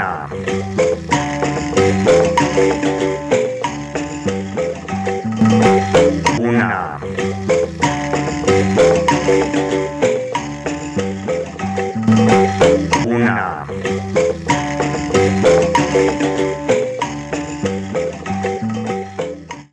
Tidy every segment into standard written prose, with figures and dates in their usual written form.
Una. Una. Una.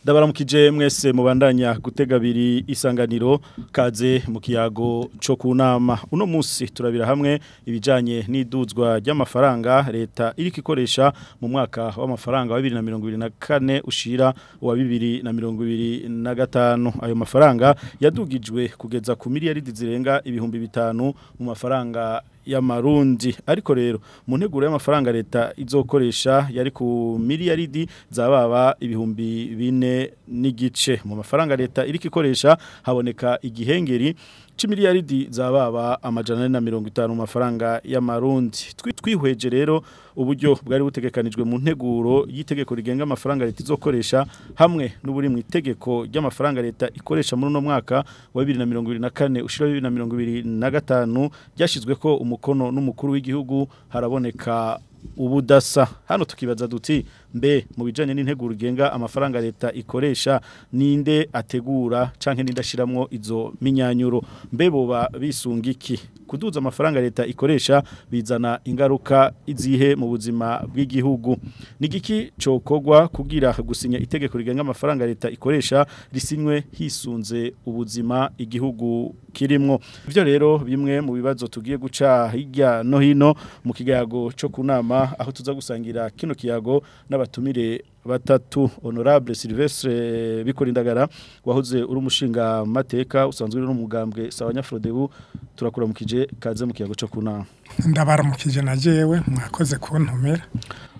Ndabaramukije mwese mubandanya gutega abiri isanganiro kaze mu kiyago cyo kunama uno munsi turabira hamwe ibijanye n'iduzwa ry'amafaranga leta iriko ikoresha mu mwaka w'amafaranga wa 2024 ushira wa 2025 ayo mafaranga yadugijwe kugeza ku miliyaridi zirenga ibihumbi 5 mu mafaranga y'amarundi ariko rero mu nteguro y'amafaranga leta izokoresha yari ku miliyaridi zababa ibihumbi 4 n'igice mu mafaranga leta iriko ikoresha haboneka igihengeri c'imiliyaridi zababa amajana 150 mu mafaranga y'amarundi twihweje rero uburyo bwari butegekanijwe mu nteguro y'itegeko rigenga amafaranga leta izokoresha hamwe n'uburi mu itegeko ry'amafaranga leta ikoresha muri no mwaka wa 2024 ushira 2025 ryashizwe ko umukono n'umukuru w'igihugu haraboneka ubudasa hano tukibaza duti mbe mu bijanye n'integuro rigenga amafaranga leta ikoresha ninde ategura canke ninde ashiramwo izo minyanyuro mbe boba bisunga iki kuduza amafaranga leta ikoresha bizana ingaruka izihe mu buzima bw'igihugu nigiki cokogwa kugira gusinya itegeko rigenga amafaranga leta ikoresha risinywe hisunze ubuzima igihugu kirimwo ivyo rero bimwe mu bibazo tugiye guca hirya no hino mu kigago cyo kunama aho tuza gusangira kino kiyago n'abatumire batatu honorable Sylvestre Bikorindagara wahoze uri umushinga mateka usanzwe uri n'umugambwe Sawanya Frodebu turakuramukije kaze mu kiyago cyo kunama ndabaramukije na jewe mwakoze kuntumira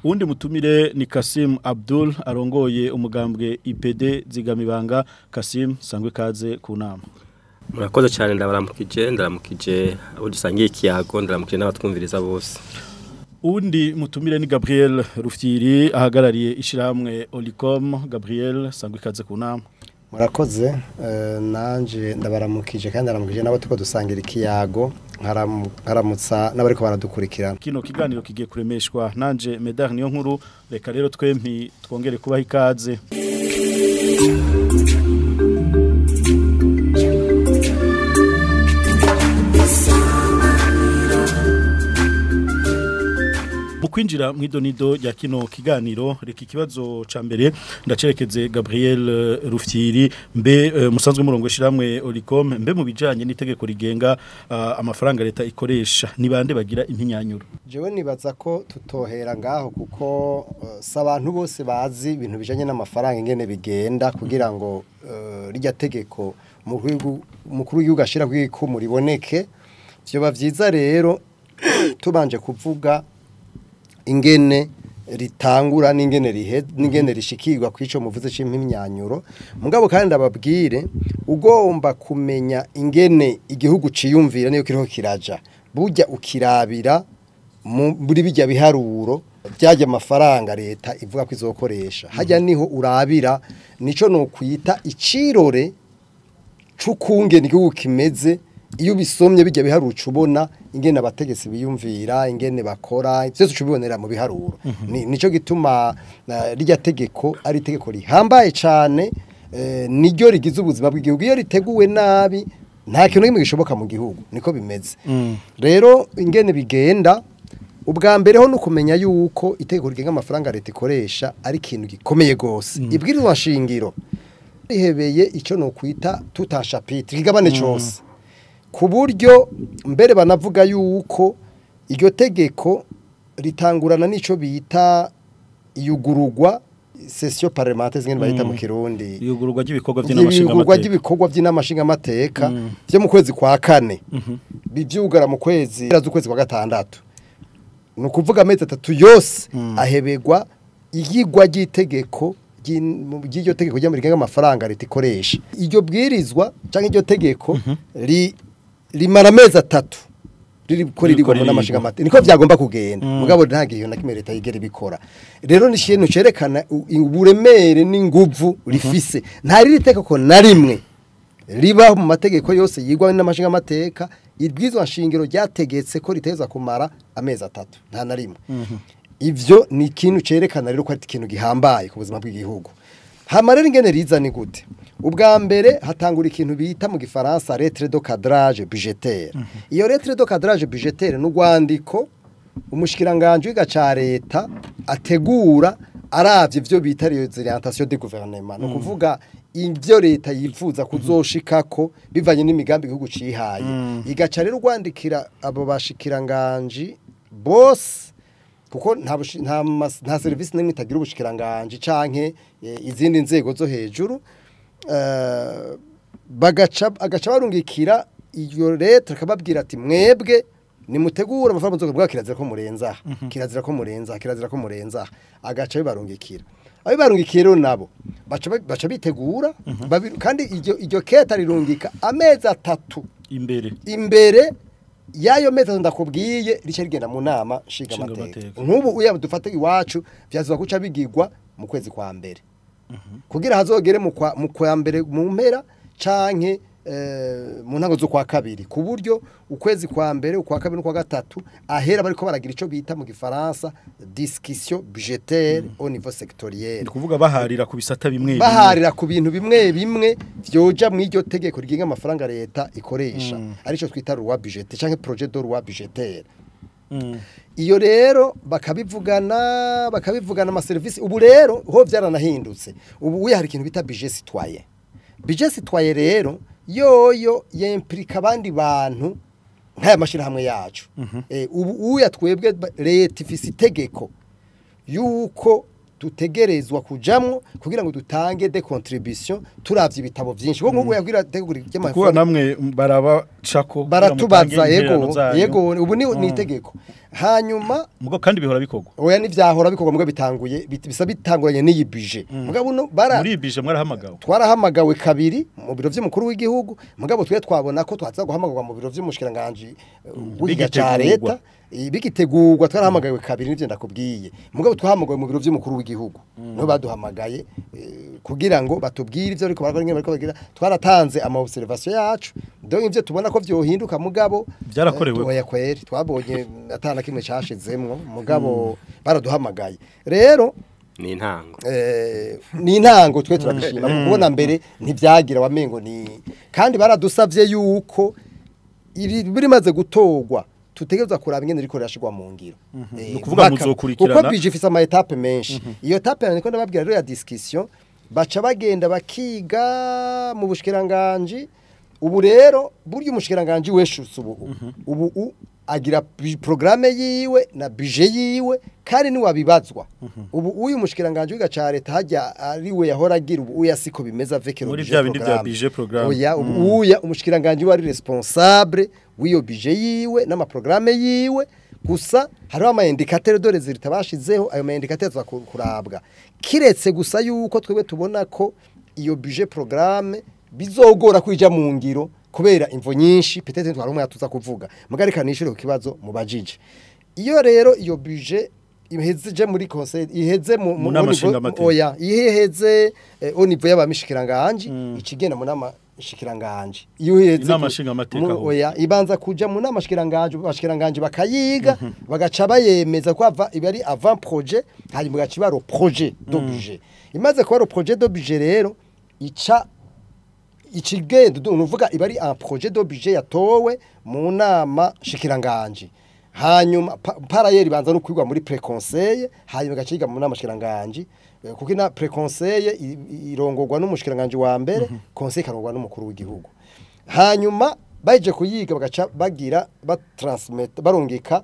undi mutumire ni Kasim Abdul arongoye umugambwe IPD zigamibanga Kasim sangwe kaze kunama murakoze cyane ndabaramukije abo dusangiye ikiyago ndabaramukije n'abatwumviriza bose undi mutumire ni Gabriel Rufyiri ahagarariye ishiramwe Olicom Gabriel sangwe kaze kunama murakoze nanje ndabaramukije kandi ndaramukije nabo tuko dusangira ikiyago nkaramutsa n'abariko baradukurikirana kino kiganiro kigiye kuremeshwa nanje Medar niyo nkuru reka rero twempi twongere kubaha ikaze kwinjira mwidonido ya kino kiganiro reka ikibazo ca mbere ndacerekeze Gabriel Rufyiri mbe musanzwe murongo shiramwe Olicom mbe mu bijanye n'itegeko rigenga amafaranga leta ikoresha ni bande bagira impinyanyuro jewe nibaza ko tutohera ngaho kuko sabantu bose bazi ibintu bijanye n'amafaranga ingene bigenda kugira ngo rijya tegeko mukuru w'igihugu ashira kwiko muriboneke byo bavyiza rero tubanje kuvuga ingene ritangura n'ingene rishikirwa kwico muvuze c'imimyanyuro mugabo kandi ababwire ugomba kumenya ingene igihugu ciyumvira niyo kiriho kiraja burya ukirabira muri bijya biharuro byaje amafaranga leta ivuga ko izokoresha hajya niho urabira nico no kwita icirore c'ukungene igihugu kimeze iyo bisomye bijya biharuro ubona ingene abategetsi biyumvira ingene bakora byose cubibonera mu biharuro nico gituma rijya tegeko ari itegeko rihambaye cyane niryo rigize ubuzima bw'igihugu iyo riteguwe nabi nta kintu kimwe gishoboka mu gihugu niko bimeze rero ingene bigenda ubwa mbere ho nukumenya yuko itegeko rigenga amafaranga leta ikoresha ari ikintu gikomeye gose ibwirizwa shingiro rihebeye ico no kwita tuta chapitre igabane cyose ku buryo mbere banavuga yuko iryo tegeko ritangurana n'ico bita iyugurugwa session parlementaire zingene bayita mu Kirundi iyugurugwa ry'ibikorwa by'inamashinga amateka byo mu kwezi kwa kane bivyugara mu kwezi z'ukwezi kwa gatandatu no kuvuga amezi 3 yose ahebegwa igigwa ry'itegeko ry'iryo tegeko ry'amerikanga amafaranga leta ikoresha iryo bwirizwa canke iryo tegeko rimara amezi 3 riri gukora irigombo n'amashinga amateka niko byagomba kugenda mugabo nta gihe na kimwe leta yigera ibikora rero ni ikintu cerekana uburemere n'inguvu rifise nta riri tegeko na rimwe riba mu mategeko yose yigwa n'amashinga amateka ibwizwa nshingiro ryategetse ko riteza kumara amezi 3 nta na rimwe ivyo ni ikintu cerekana rero ko ari ikintu gihambaye ku buzima bw'igihugu. Hama rero ingene riza ni gute? Ubwa mbere hatangura ikintu bita mu gifaransa lettre de cadrage budgétaire. Iyo lettre de cadrage budgétaire n'ugwandiko umushikiranganje w'igaca leta ategura aravye ivyo bita les orientations du gouvernement. No kuvuga ivyo leta yifuza kuzoshikako bivanye n'imigambi igihugu cihaye. Igaca rero ugwandikira abo bashikiranganje boss kuko nta service nimwe itagira ubushikiranganje canke izindi nzego zo hejuru agaca barungikira iyo leta akababwira ati mwebwe nimutegura amafaranga muzoga bwa kirazira ko murenza agaca bibarungikira abibarungikira rero nabo baca bitegura kandi iryo keta rirungika amezi 3 imbere yayo meza ndakubwiye rice rigenda mu nama nshinga amateka nk'ubu uya dufate iwacu byaziba guca bigirwa mu kwezi kwa mbere kugira hazogere mu kwa mbere mu mpera canke mu ntango zo kwa kabiri ku buryo ukwezi kwa mbere ukwa kabiri n'ukwa gatatu ahera bariko baragira ico bita mu gifaransa discussion budgétaire au niveau sectoriel. Ni kuvuga baharira ku bisata bimwe baharira ku bintu bimwe vyoja mu iryo tegeko rigenga amafaranga leta ikoresha arico twita loi budgétaire canke projet de loi budgétaire. Iyo rero bakabivugana ama service ubu rero ho vyaranahindutse ubu hari ikintu bita budget citoyen. Budget citoyen rero yoyo yemplika abandi bantu nk'aya mashirahamwe yacu ubu uya twebwe leta ifise itegeko yuko tutegerezwa kujamwo kugira ngo dutange de contribution turavye ibitabo vyinshi bo nk'ubu yagira tegura kuko namwe barabacako baratubaza yego ubu ni itegeko hanyuma mugo kandi bihora bikogwa oya nivyahora bikogwa mugo bitanguye bisa bitanguranye n'iyi budget mugabo no muri budget mwarahamagawe twarahamagawe kabiri mu biro vy'umukuru w'igihugu mugabo twe twabona ko twatsa guhamagarwa mu biro vy'umushikiranganje w'igaca leta bigitegurwa twarahamagawe kabiri nivyo ndakubwiye mugabo twahamagawe mu biro vy'umukuru w'igihugu no baduhamagaye kugira ngo batubwire ivyo ariko barakora bariko bagira twaratanze ama observation yacu donc ivyo tubona ko vyohinduka mugabo byarakorewe oya kweri twabonye atana kimwe cashizemwo mugabo baraduhamagaye rero ni intango twe turabishima kubona mbere ntivyagira wamengo ni kandi baradusavye yuko biri maze gutogwa tutegereza kuraba ingene riko rashigwa mu ngiro kuvuga muzokurikirana uko bijifisa ama etape menshi iyo etape yaniko ndababwira rero ya discussion baca bagenda bakiga mu bushikiranganje ubu rero buryo umushikiranganje weshutse ubu agira programme yiwe na budget yiwe kandi ni wabibazwa ubu uyu mushikiranganje w'igaca leta hajya ariwe yahora agira ubu yasiko bimeza avec muri bya bindi bya budget programme oya uya umushikiranganje wari responsable w'iyo budget yiwe n'ama programme yiwe gusa hariho ama indicateur de resultat bashizeho ayo ma indicateur za kurabwa kiretse gusa yuko twebwe tubona ko iyo budget programme bizogora kwija mu ngiro kubera imvo nyinshi peut-être twarumwe yatuza kuvuga mugarika nishire ku kibazo mu bajije iyo rero iyo budget ihezeje muri conseil iheze mu oya iheze au niveau y'abamishikiranganje ikigena mu namashikiranganje iyo iheze n'amashinga amateka oya ibanza kuja mu namashikiranganje bakayiga bagaca bayemeza ko ava ibari avant projet hari mugaci baro projet de budget imaze ko baro projet de budget rero ica ikigendo nuvuga ibari un projet de budget yatowe mu nama shikiranganje hanyuma parayeri banza no kwigwa muri préconseil hanyuma gaciga mu nama shikiranganje kuko na préconseil irongorwa n'umushikiranganje wa mbere conseil karongwa n'umukuru w'igihugu hanyuma baje kuyiga bagaca bagira batransmit barongeka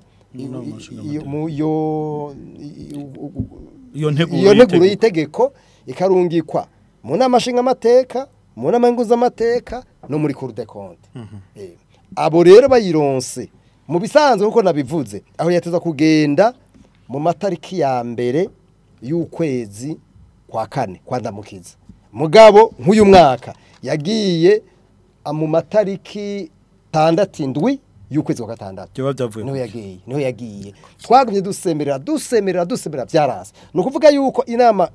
iyo nteguro y'itegeko ikarungikwa mu nama nshinga amateka mu nama nguzamateka no muri cour des comptes abo rero bayironse mu bisanzwe uko nabivuze aho yateza kugenda mu matariki ya mbere y'ukwezi kwa kane kwa ndamukiza mugabo nk'uyu mwaka yagiye mu matariki 6 y'ukwezi kwa gatandatu niho yagiye twagumye dusemerera byarase no kuvuga yuko inama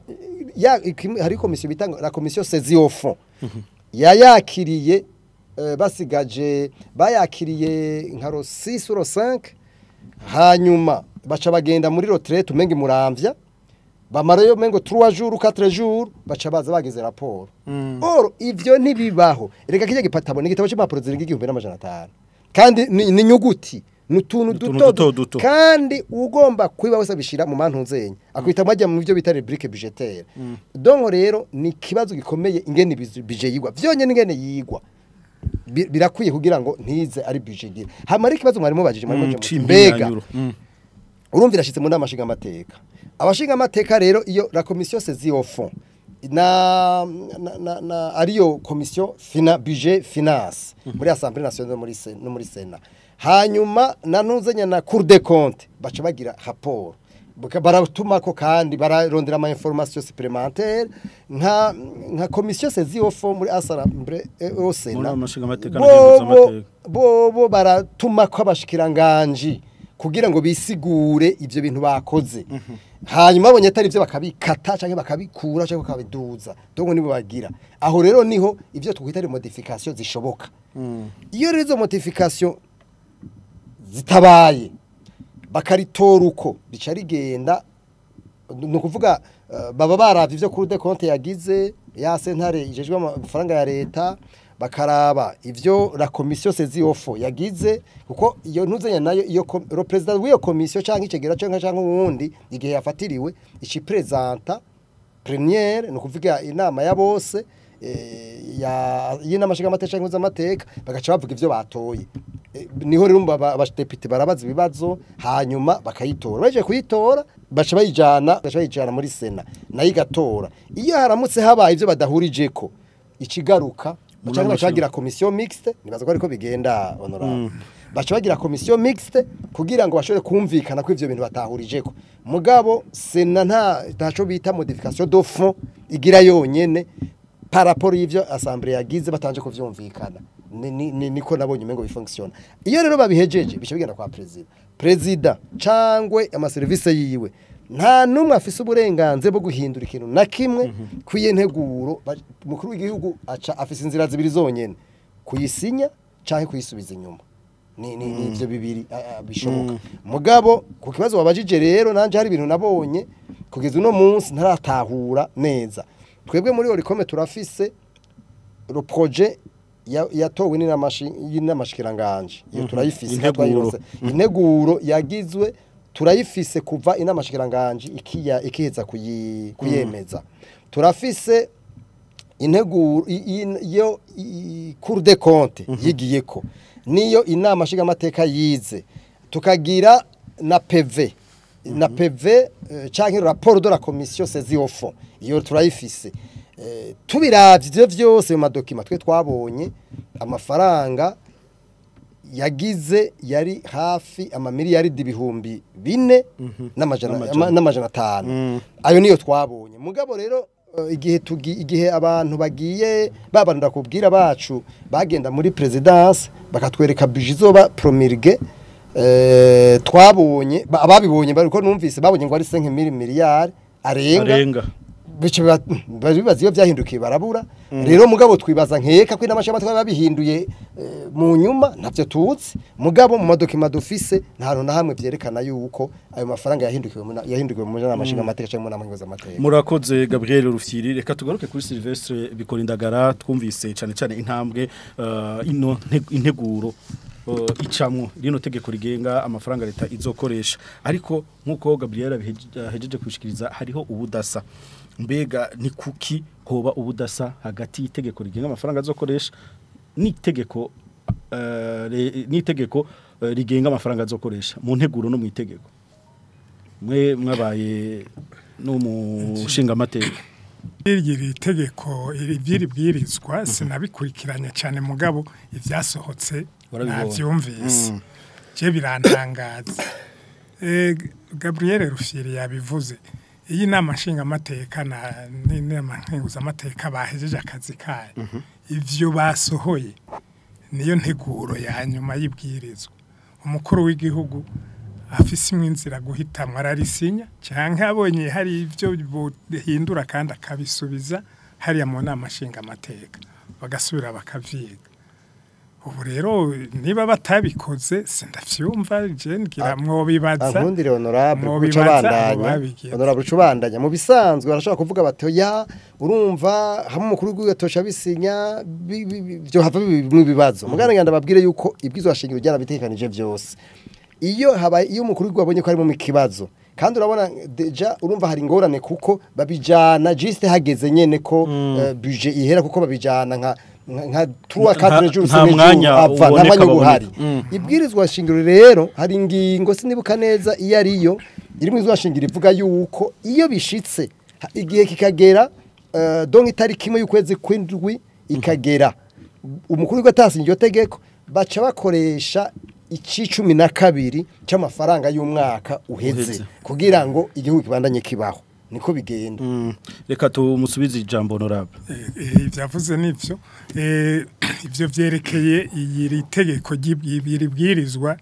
hari komisiyo bitanga la komisiyo saisie au fond yakiriye bayakiriye nka 6 sur 5 hanyuma baca bagenda muri retraite umenga muramvya bamarayo mengo 3 jours 4 jours baca baza bagize raporo or ivyo ntibibaho reka kijya gipatabo n'igitabo cy'impapuro zirenga 1500 kandi ni nyuguti nutuntu duto kandi ugomba kwiba wese bishira mu mantunzenye akwita majya mu byo bita rubrique budgetaire donc rero ni kibazo gikomeye ingene budget yigwa vyonye n'ingene yigwa birakwiye kugira ngo ntize ari budget gira hamara ikibazo mwarimo bajije mwarimo mbega urumvira shitse mu namashinga amateka abashinga amateka rero iyo la commission saisie au fond na ariyo commission budget finance muri assemblée nationale no muri Sénat hanyuma nanuzenya na Cour des comptes baca bagira rapport baratuma ko kandi bararondera ama information supplémentaire nka commission saisie au fond muri assemblée au Sénat bo baratuma ko abashikiranganje kugira ngo bisigure ivyo bintu bakoze hanyuma abonye atari ivyo bakabikata canke bakabikura canke bakabiduza dongo nibo bagira aho rero niho ivyo twita modification zishoboka iyo rero modification zitabaye bakaritora uko bica rigenda no kuvuga baba baravye ivyo Cour des comptes yagize ya sentare ijejwe amafaranga ya leta bakaraba ivyo la commission saisie au fond yagize kuko iyo ntuzenya nayo iyo le president w'iyo commission canke icegera canke uwundi igihe yafatiriwe ici présenta première no kuvuga inama ya bose y'inamashinga amateka canke amateka bagaca bavuga ivyo batoye niho rero abadepite barabaza ibibazo hanyuma bakayitora baje kuyitora baca bayijana muri Sénat nayo igatora iyo haramutse habaye ivyo badahurijeko ikigaruka baca bagira commission mixte nibaza ko ariko bigenda honorable baca bagira commission mixte kugira ngo bashobore kumvikana ko ivyo bintu batahurijeko mugabo Sénat ntaco bita modification de fond igira yonyene par rapport y'ivyo assemblée yagize batanje kuvyumvikana niko nabonye umengo bifunctiona iyo rero babihejeje bice bigenda kwa president cangwe ama service yiwe nta numwe afise uburenganze bwo guhindura ikintu na kimwe kwiyenteguro mukuru w'igihugu aca afise inzira zibiri zonyene kuyisinya canke kuyisubiza inyuma ni ivyo bibiri bishoboka mugabo ku kibazo wabajije rero nanje hari ibintu nabonye kugeza uno munsi ntaratahura neza twebwe muri Oricome turafise le projet yatowe n'inamashikiranganje iyo turayifise integuro yagizwe turayifise kuva inamashikiranganje ikiheza kuyemeza turafise integuro iyo Cour des comptes yigiyeko niyo inamashiga amateka yize tukagira na PV canke rapport de la commission saisie au fond iyo turayifise tubiravye ivyo vyose mu madokima twe twabonye amafaranga yagize yari hafi amamiliyaridi ibihumbi 4 n'amajana 5 ayo niyo twabonye mugabo rero igihe abantu bagiye babanira kubwira bacu bagenda muri presidence bakatwereka budget zoba promulguée twabonye ababibonye bariko numvise babonye ngo ari 5 miliyari arenga bibaza iyo byahindukiye barabura rero mugabo twibaza nkeka ko inamashyamba twababihinduye mu nyuma ntavyo tuzi mugabo mu madokima dufise nta na hamwe byerekana yuko ayo mafaranga yahindukiwe mu namashinga amateka cyangwa mu namangoza amateka. Murakoze Gabriel Rufyiri, reka tugaruke kuri Sylvestre Bikorindagara. Twumvise cyane intambwe ino integuro icamwo rino tegeko rigenga amafaranga leta izokoresha, ariko nkuko Gabriel ahejeje kushikiriza hariho ubudasa. Mbega ni kuki hoba ubudasa hagati y'itegeko rigenga amafaranga azokoresha n'itegeko rigenga amafaranga azokoresha mu nteguro no mu itegeko? Mwe mwabaye no mushinga amateka iri tegeko iri bwirizwa sinabikurikiranya cyane mugabo ivyasohotse navyumvise je birantangaza. Gabriel Rufyiri yabivuze iyi nama nshinga amateka n'inama nkenguza amateka bahejeje akazi kayo ivyo basohoye niyo nteguro ya nyuma y'ibwirizwa. Umukuru w'igihugu afise imwinzira guhitamwa ararisinya canke abonye hari ivyo bihindura kandi akabisubiza hariya mu nama nshinga amateka bagasubira bakavyiga. ubu rero niba batabikoze sindavyumva je ngira mwobibaza ankundire honorable mwobibaza honorable cubandanya mu bisanzwe barashaka kuvuga bati ya urumva hamwe mukuru w'igatosha bisinya byo hava bimwe bibazo mugana nganda babwire yuko ibwizo ashingiro ryarabitekanije byose iyo umukuru w'abonye ko ari mu kibazo kandi urabona deja urumva hari ingorane kuko babijana juste hageze nyene ko budget ihera kuko babijana nka 3-4 jours nta mwanya uboneka buhari ibwirizwa shingiro rero hari ingingo sinibuka neza iyo ariyo iri mu izwa shingiro ivuga yuko iyo bishitse igihe kikagera donc itariki imwe y'ukwezi kw'indwi ikagera umukuru w'igatasinye iryo tegeko baca bakoresha 12 cy'amafaranga y'umwaka uheze kugira ngo igihugu kibandanye kibaho niko bigenda reka tumusubize ijambo honorable byavuze nivyo ivyo vyerekeye iri tegeko ry'ibwirizwa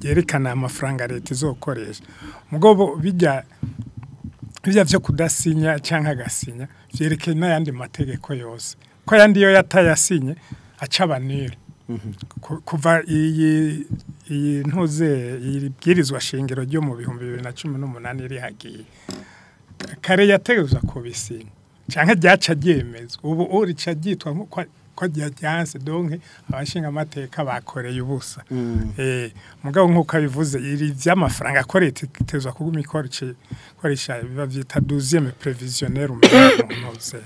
ryerekana amafaranga leta izokoresha mugobo bijya vyo kudasinya canke agasinya vyerekeye n'ayandi mategeko yose ko yandi yo yatayasinye aca banira kuva iyi ntuze ibwirizwa shingiro ryo mu 2018 iri hagiye kare yategezwa kubisinya canke ryaca ryemezwa ubu urica ryitwa ko ryanse donc abashinga amateka bakoreye ubusa mugabo nkuko bivuze iri vy'amafaranga akorete tezwa kuguma ikoresha biba vyita 12e prévisionnel umuntu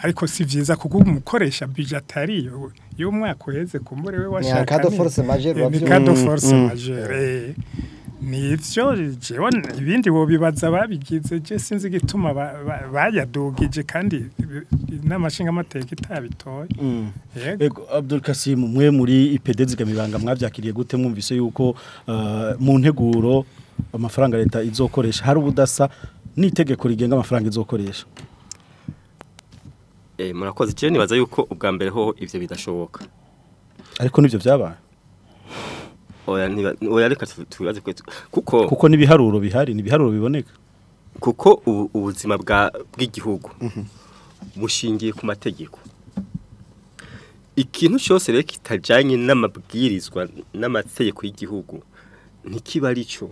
ariko si vyiza kuko umukoresha budgetari y'umwaka uheze kumbure we washaka ni cadeau force majeure ni cadeau force majeure nivyo jewe ibindi bo bibaza babigize je sinzi gituma bayadugije kandi n'amashinga amateka itabitoye yego Abdul Kasim mwe muri IPD zigamibanga mwavyakiriye gute mwumvise yuko mu nteguro amafaranga leta izokoresha hari ubudasa n'itegeko rigenga amafaranga izokoresha murakoze je nibaza yuko ubwa mbere ho ivyo bidashoboka ariko nivyo vyabaye oya reka tubaze kuko nibiharuro bihari nibiharuro biboneka kuko ubuzima bw'igihugu bushingiye ku mategeko ikintu cyose rero kitajanye n'amabwirizwa n'amategeko y'igihugu ntikiba arico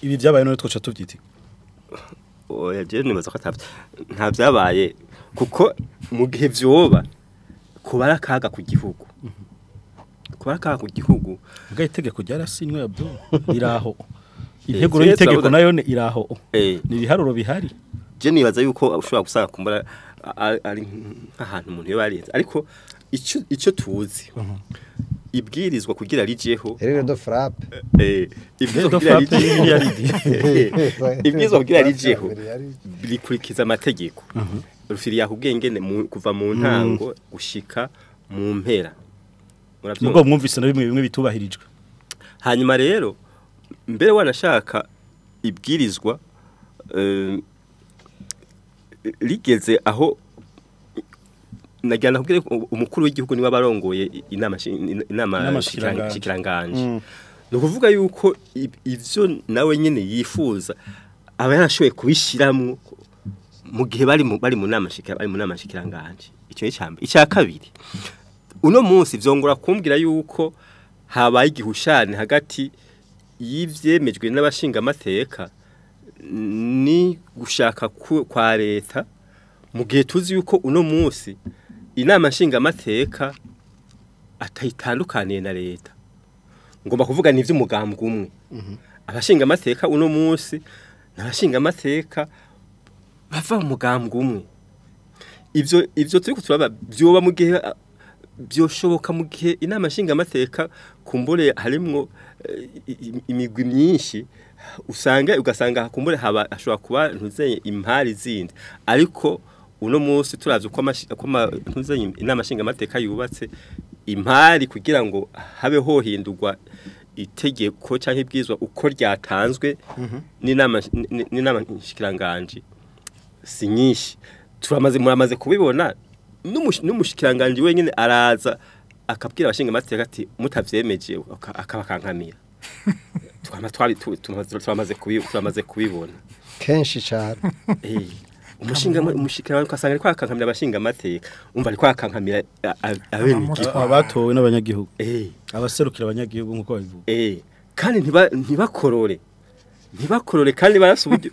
ibi byabaye none twoca tuvyiti oya je nibaza ko nta byabaye kuko mu gihe vyoba kubara kaga ku gihugu kubaka ku gihugu bwa itegeko ryarasinwe Abdul iraho integuro y'itegeko nayo iraho ni biharuro bihari je nibaza yuko ushobora gusanga kumbara ari ahantu umuntu yo barenze ariko ico tuzi ibwirizwa kugira rijeho rero do frappe ibwirizwa kugira rijeho bikurikiza amategeko rufiriya kubwengene kuva mu ntango gushika mu mpera Mugo mwumvise na bimwe bitubahirijwe. Hanyuma rero mbere wanashaka ibwirizwa rigeze aho najyana kubwire umukuru w'igihugu niwe barongoye inama shikiranganje. No kuvuga yuko ivyo nawe nyene yifuza aba yarashoye kubishiramwo mu gihe bari mu nama shikiranganje. Icyo cyambe icya kabiri uno munsi vyongora kumbwira yuko habaye igihushane hagati y'ivyemejwe n'abashinga amateka ni gushaka kwa leta mu gihe tuzi yuko uno munsi inama nshinga amateka atayitandukaniye na leta ngomba kuvuga ni ivy'umugambwe umwe abashinga amateka uno munsi n'abashinga amateka bava mu mugambwe umwe ivyo turi kuturaba byoba mu gihe byoshoboka mu gihe inama nshinga amateka kumbure harimwo imigwi myinshi ugasanga kumbure ashobora kuba ntuzeye impari zindi ariko uno munsi turavye uko ntuzeye inama nshinga amateka yubatse impari kugira ngo habe hohindurwa itegeko canke ibwizwa uko ryatanzwe n'inama nshikiranganje si nyinshi muramaze kubibona n'umushikiranganje wenyine araza akabwira abashinga amateka ati mutavyemeje akabakankamira turamaze kubibona kenshi cyane umushikirano kasanga ariko akankamira abashinga amateka umva ariko akankamira abene abatowe n'abanyagihugu abaserukira abanyagihugu nkuko babivuga kandi ntibakorore kandi barasuburyo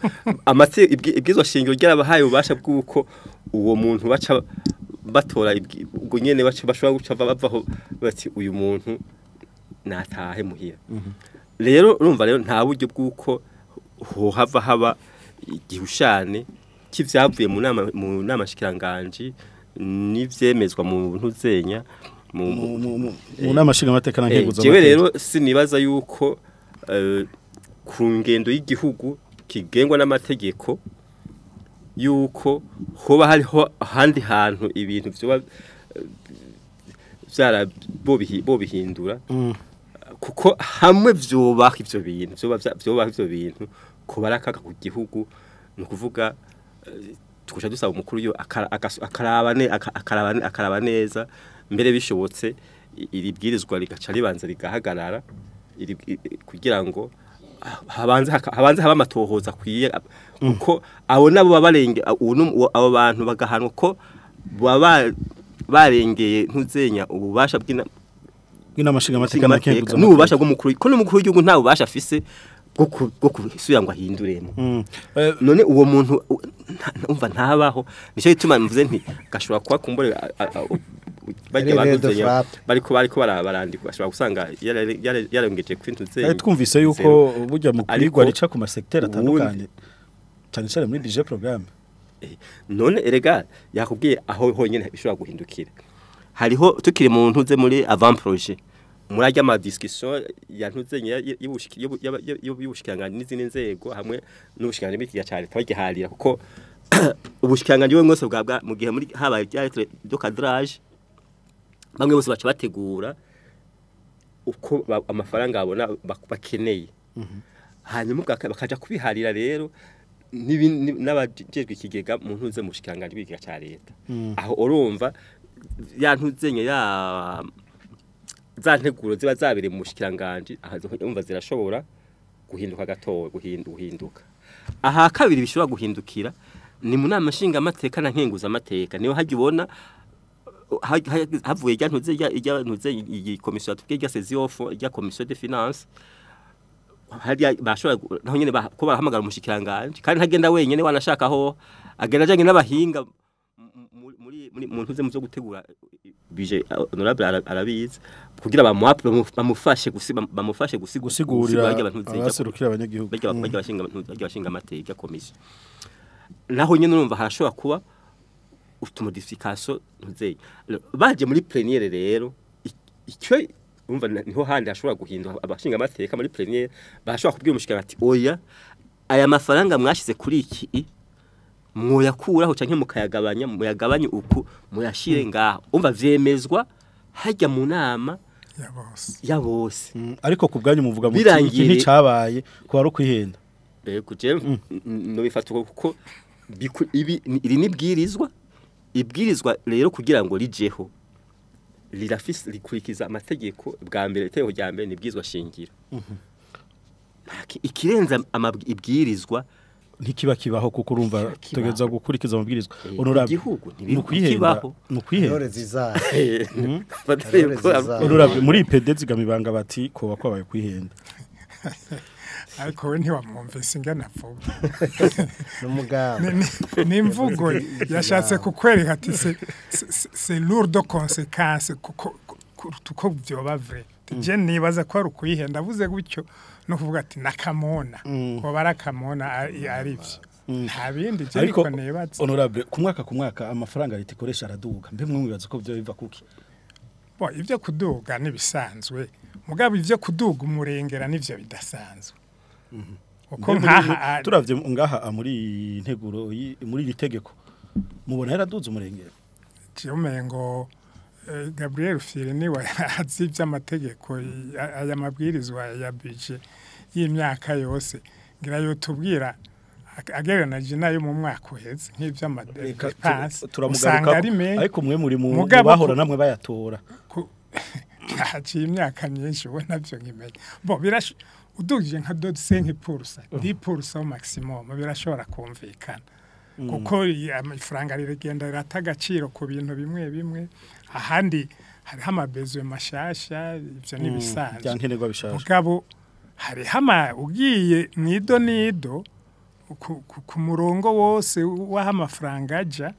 ibwizo shingiro ryarabahaye ubasha bwuko uwo muntu baca batora ubwo nyene baca bashobora guca bavaho bati uyu muntu natahe muhira rero urumva rero nta buryo bwuko hava haba igihushane kivyavuye mu nama shikiranganje nivyemezwa mu ntuzenya mu nama nshinga amateka nankeguza jewe rero sinibaza yuko ku ngendo y'igihugu kigengwa n'amategeko yuko hoba hariho ahandi hantu ibintu vyoba bo bihindura kuko hamwe vyobaho ivyo bintu kubaraka ku gihugu no kuvuga tukusha dusaba umukuru yo akaraba neza mbere bishobotse iribwirizwa ligaca ribanza ligahagarara kugira ngo habanze haba amatohoza kwiye kuko abo nabo babarenge abo bantu bagahanwa ko barengeye ntuzenya ububasha bw'inamashinga amateka nakenguza n'ububasha bw'umukuru ko n'umukuru w'igihugu nta bubasha afise bwo kusuya ngo ahinduremo none uwo muntu umva ntabaho nico gituma mvuze nti gashobora kuba kumbore bajya baguzenya bariko barandika bashobora gusanga yarengeje kwintuzenya twumvise yuko burya mu kwigwa rica ku masecteur atandukanye cyane muri budget programme none erega yakubwiye aho honyene bishobora guhindukira hariho tukiri mu ntuze muri avant projet murajya ama discussion yantuzenya y'ubushikiranganje n'izindi nzego hamwe n'ubushikiranganje b'ikiga cyane tabagiharira kuko ubushikiranganje we mwese bwabwa mu gihe muri habaye de cadrage bamwe bose baca bategura uko amafaranga abona bakeneye hanyuma bakaja kubiharira rero n'abajejwe ikigega mu ntuze mu bushikiranganje b'ikiga cya leta aho urumva yantuzenya za nteguro ziba zabire mu bushikiranganje umva zirashobora guhinduka gatowe guhinduka aha kabiri bishobora guhindukira ni mu nama nshinga amateka na nkenguza amateka niho hagibona havuye ryantuze iyi komisiyo atubwiye seziofu ya komisiyo de finance hariya bashobora naho nyene ko barahamagara umushikiranganje kandi ntagenda wenyene wanashaka aho agenda ajanye n'abahinga mu ntuze mu zo gutegura bije honorable arabizi kugira bamufashe gusigurira abaserukira abanyagihugu bajya amateka komisiyo naho nyene numva harashobora kuba utumodification ntuzeye baje muri plénière rero icyo umva niho handi hashobora guhindura abashinga amateka muri plénière bashobora kubwira umushikiranganje ati oya aya mafaranga mwashize kuri iki mwoyakuraho canke muyagabanye uku muyashire ngaho umva vyemezwa hajya mu nama ya bose ariko kubwanyu muvuga mu iki nticabaye ko ari kwihenda kuje no bifata kuko iri ibwirizwa rero kugira ngo rijeho rikurikiza amategeko bwa mbere itegeko rya mbere nibwizwa shingiro ikirenza ibwirizwa ntikiba kibaho kuko urumva tugeza gukurikiza amabwirizwa honorable nukwihenda honorable muri IPD zigamibanga bati ko bakwabaye kwihenda ariko we ntiwamwumvise ingana vuba n'umugabo n'imvugo yashatse kukwereka ati c'est lourd de conséquences kuko byoba vrai je nibaza ko ari ukuyihenda avuze gutyo no kuvuga ati nakamona ko barakamona ari byo nta bindi je niko nebatse honorable ku mwaka amafaranga leta ikoresha araduga mbe mwe mwibaza ko byo biva kuki bo ivyo kuduga nibisanzwe mugabo ivyo kuduga umurengera nivyo bidasanzwe uko nkaha turavye ngaha muri integuro muri ritegeko mubona yaraduze umurengera cyumengo Gabriel Fire ni wazi by'amategeko aya mabwirizwa ya budget y'imyaka yose ngira yo tubwira ageranaje nayo mu mwaka uheze nk'ivy'amadepense turamugaruka ariko mwe muri mu bahora namwe bayatora haciye imyaka myinshi ubona byo nkimenya bo udugije nka 5% 10% au maximum birashobora kumvikana kuko amafaranga rigenda rirata agaciro ku bintu bimwe bimwe ahandi hariho amabezwe mashasha ivyo nibisanzwe byankenerwa bishaje mugabo hariho ugiye nido ku murongo wose w'aho amafaranga aja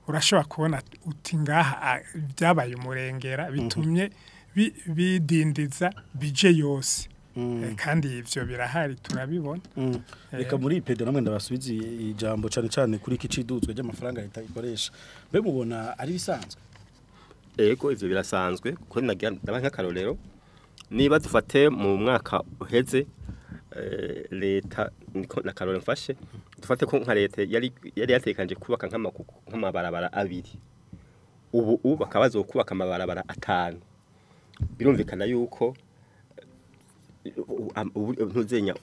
urashobora kubona uti ngaha byabaye umurengera bitumye bidindiza bije yose kandi ivyo birahari turabibona reka muri pedo namwe ndabasubiza ijambo cyane kuri iki ciduzwe ry'amafaranga leta ikoresha be mubona ari bisanzwe ego ivyo birasanzwe kuko ndaba nk'akarorero niba dufate mu mwaka uheze leta niko na karorero mfashe dufate ko nka leta yari yatekanje kubaka nk'amabarabara abiri ubu bakabazo kubaka amabarabara 5 birumvikana yuko ntuzenya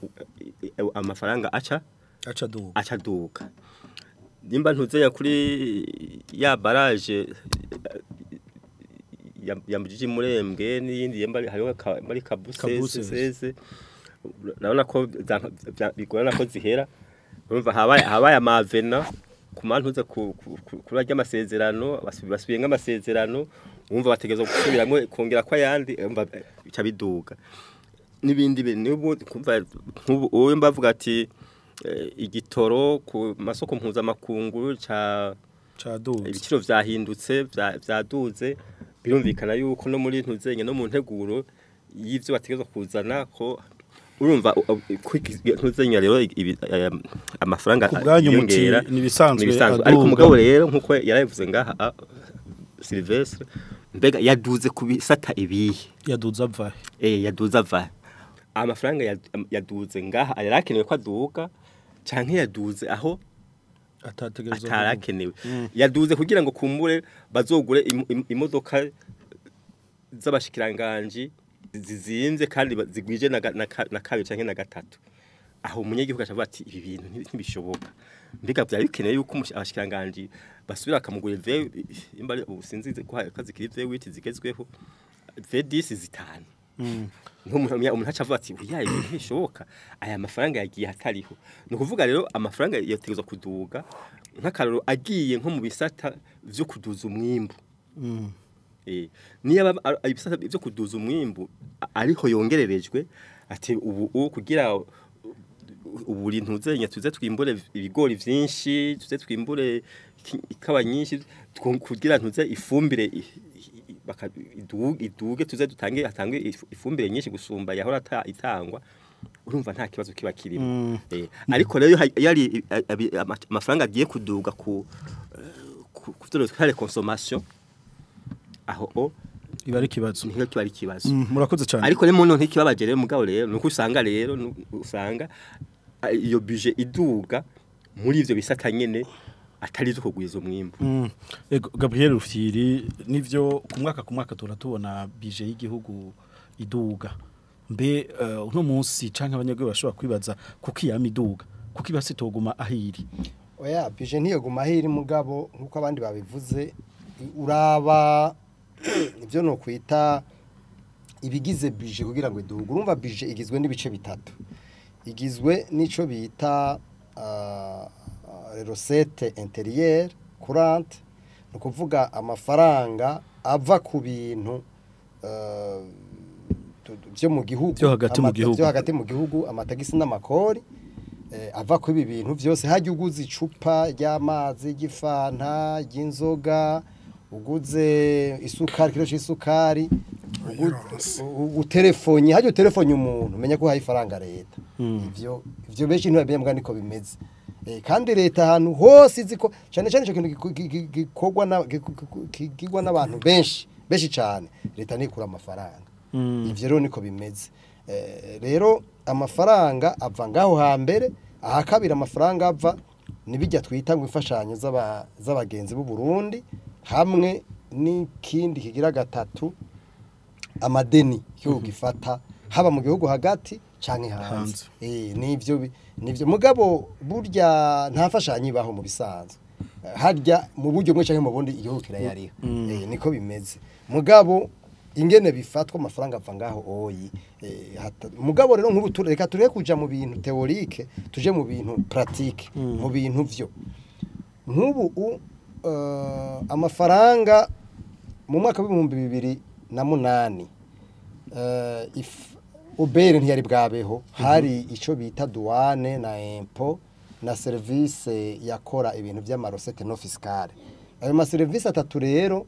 amafaranga aca duka nimba ntuzenya kuri ya barrage ya mujiji murembwe n'iyindi yamba hariho bari kabusese nabona ko bigorana ko zihera urumva habaye amavena kumantuze kurajya amasezerano basubiye nk'amasezerano umva bategeza gusubiramo kongera kwa yandi bica biduga nibindi n'ubu kumva uwo mbavuga ati igitoro ku masoko mpuzamakungu caduze ibiciro vyahindutse vyaduze birumvikana yuko no muri ntuzenye no mu nteguro y'ivyo bategeza kuzana ko urumva ntuzenya rero amafaranga yongera nibisanzwe ariko mugabo rero nkuko yaravuze ngaha Silvestre mbega yaduze kubisata ibihe yaduze ava amafaranga yaduze ngaha arakenewe ko aduka canke yaduze aho atarakenewe yaduze kugira ngo kumbure bazogure imodoka z'abashikiranganje zizinze kandi zigwije na kabiri canke na gatatu aho umunyagihugu acavuga ati ibi bintu ntibishoboka mbega byari bikeneye yuko abashikiranganje basubira akamugura ve imba ubusinzize ko kazikiri ve witi zigezweho ve 10 zitanu umuntu acavuga ati uya ibi ntibishoboka aya mafaranga yagiye hatariho no kuvuga rero amafaranga yategezwa kuduga nk'akaroro agiye nko mu bisata vyo kuduza umwimbu niba ibisata byo kuduza umwimbu ariko yongererejwe ati ubu kugira uburi ntuzenya tuze twimbure ibigori vyinshi tuze twimbure ikawa nyinshi kugira ntuze ifumbire iduge tuze atange ifumbire nyinshi gusumba yahora itangwa urumva nta kibazo kiba kirimo ariko rero yari amafaranga agiye kuduga ku kare consommation aho iba ari kibazo niho kiba ari kibazo murakoze cyane ariko rero muntu ntikibabaje rero mugabo rero nuko usanga iyo budget iduga muri ivyo bisata nyene atari zo kugwiza umwimbo ego Gabriel Rufyiri nivyo ku mwaka turatubona budget y'igihugu iduga mbe uno munsi canke abanyagwe bashobora kwibaza kuki yamiduga kuki basitoguma ahiri oya budget ntiyoguma ahiri mugabo nkuko abandi babivuze uraba ibyo no kwita ibigize budget kugira ngo iduhugu urumva budget igizwe n'ibice bitatu igizwe n'ico bita recette intérieure courante no kuvuga amafaranga ava ku bintu byo mu gihugu byo hagati mu gihugu amatagisi n'amakori ava ku ibi bintu byose hajya uguze icupa ry'amazi y'ifanta y'inzoga uguze isukari kilo c'isukari utelefoni hajyo telefoni umuntu menya ko hayi faranga leta ivyo benshi ntibemba niko bimeze kandi leta ahantu hose iziko cyane cyane cyo kigwa n'abantu benshi cyane leta nikura amafaranga ivyo rero niko bimeze rero amafaranga ava ngaho hambere ahakabira amafaranga ava nibijya twita ngo imfashanyo z'abagenzi b'u Burundi hamwe n'ikindi kigira gatatu amadeni cyo gifata haba mu gihugu hagati canke hanze nivyo mugabo burya ntafashanyi baho mu bisanzwe harya mu buryo mwe canke mu bundi igihugu kirayariho niko bimeze mugabo ingene bifatwa amafaranga ava ngaho oyi mugabo rero nk'ubu reka tureke kuja mu bintu teorike tuje mu bintu pratique mu bintu vyo nk'ubu amafaranga mu mwaka w'ibihumbi 2008 ubere ntiyari bwabeho hari ico bita douane na impôt na service yakora ibintu by'amarosete no fiscale ayo ma service atatu rero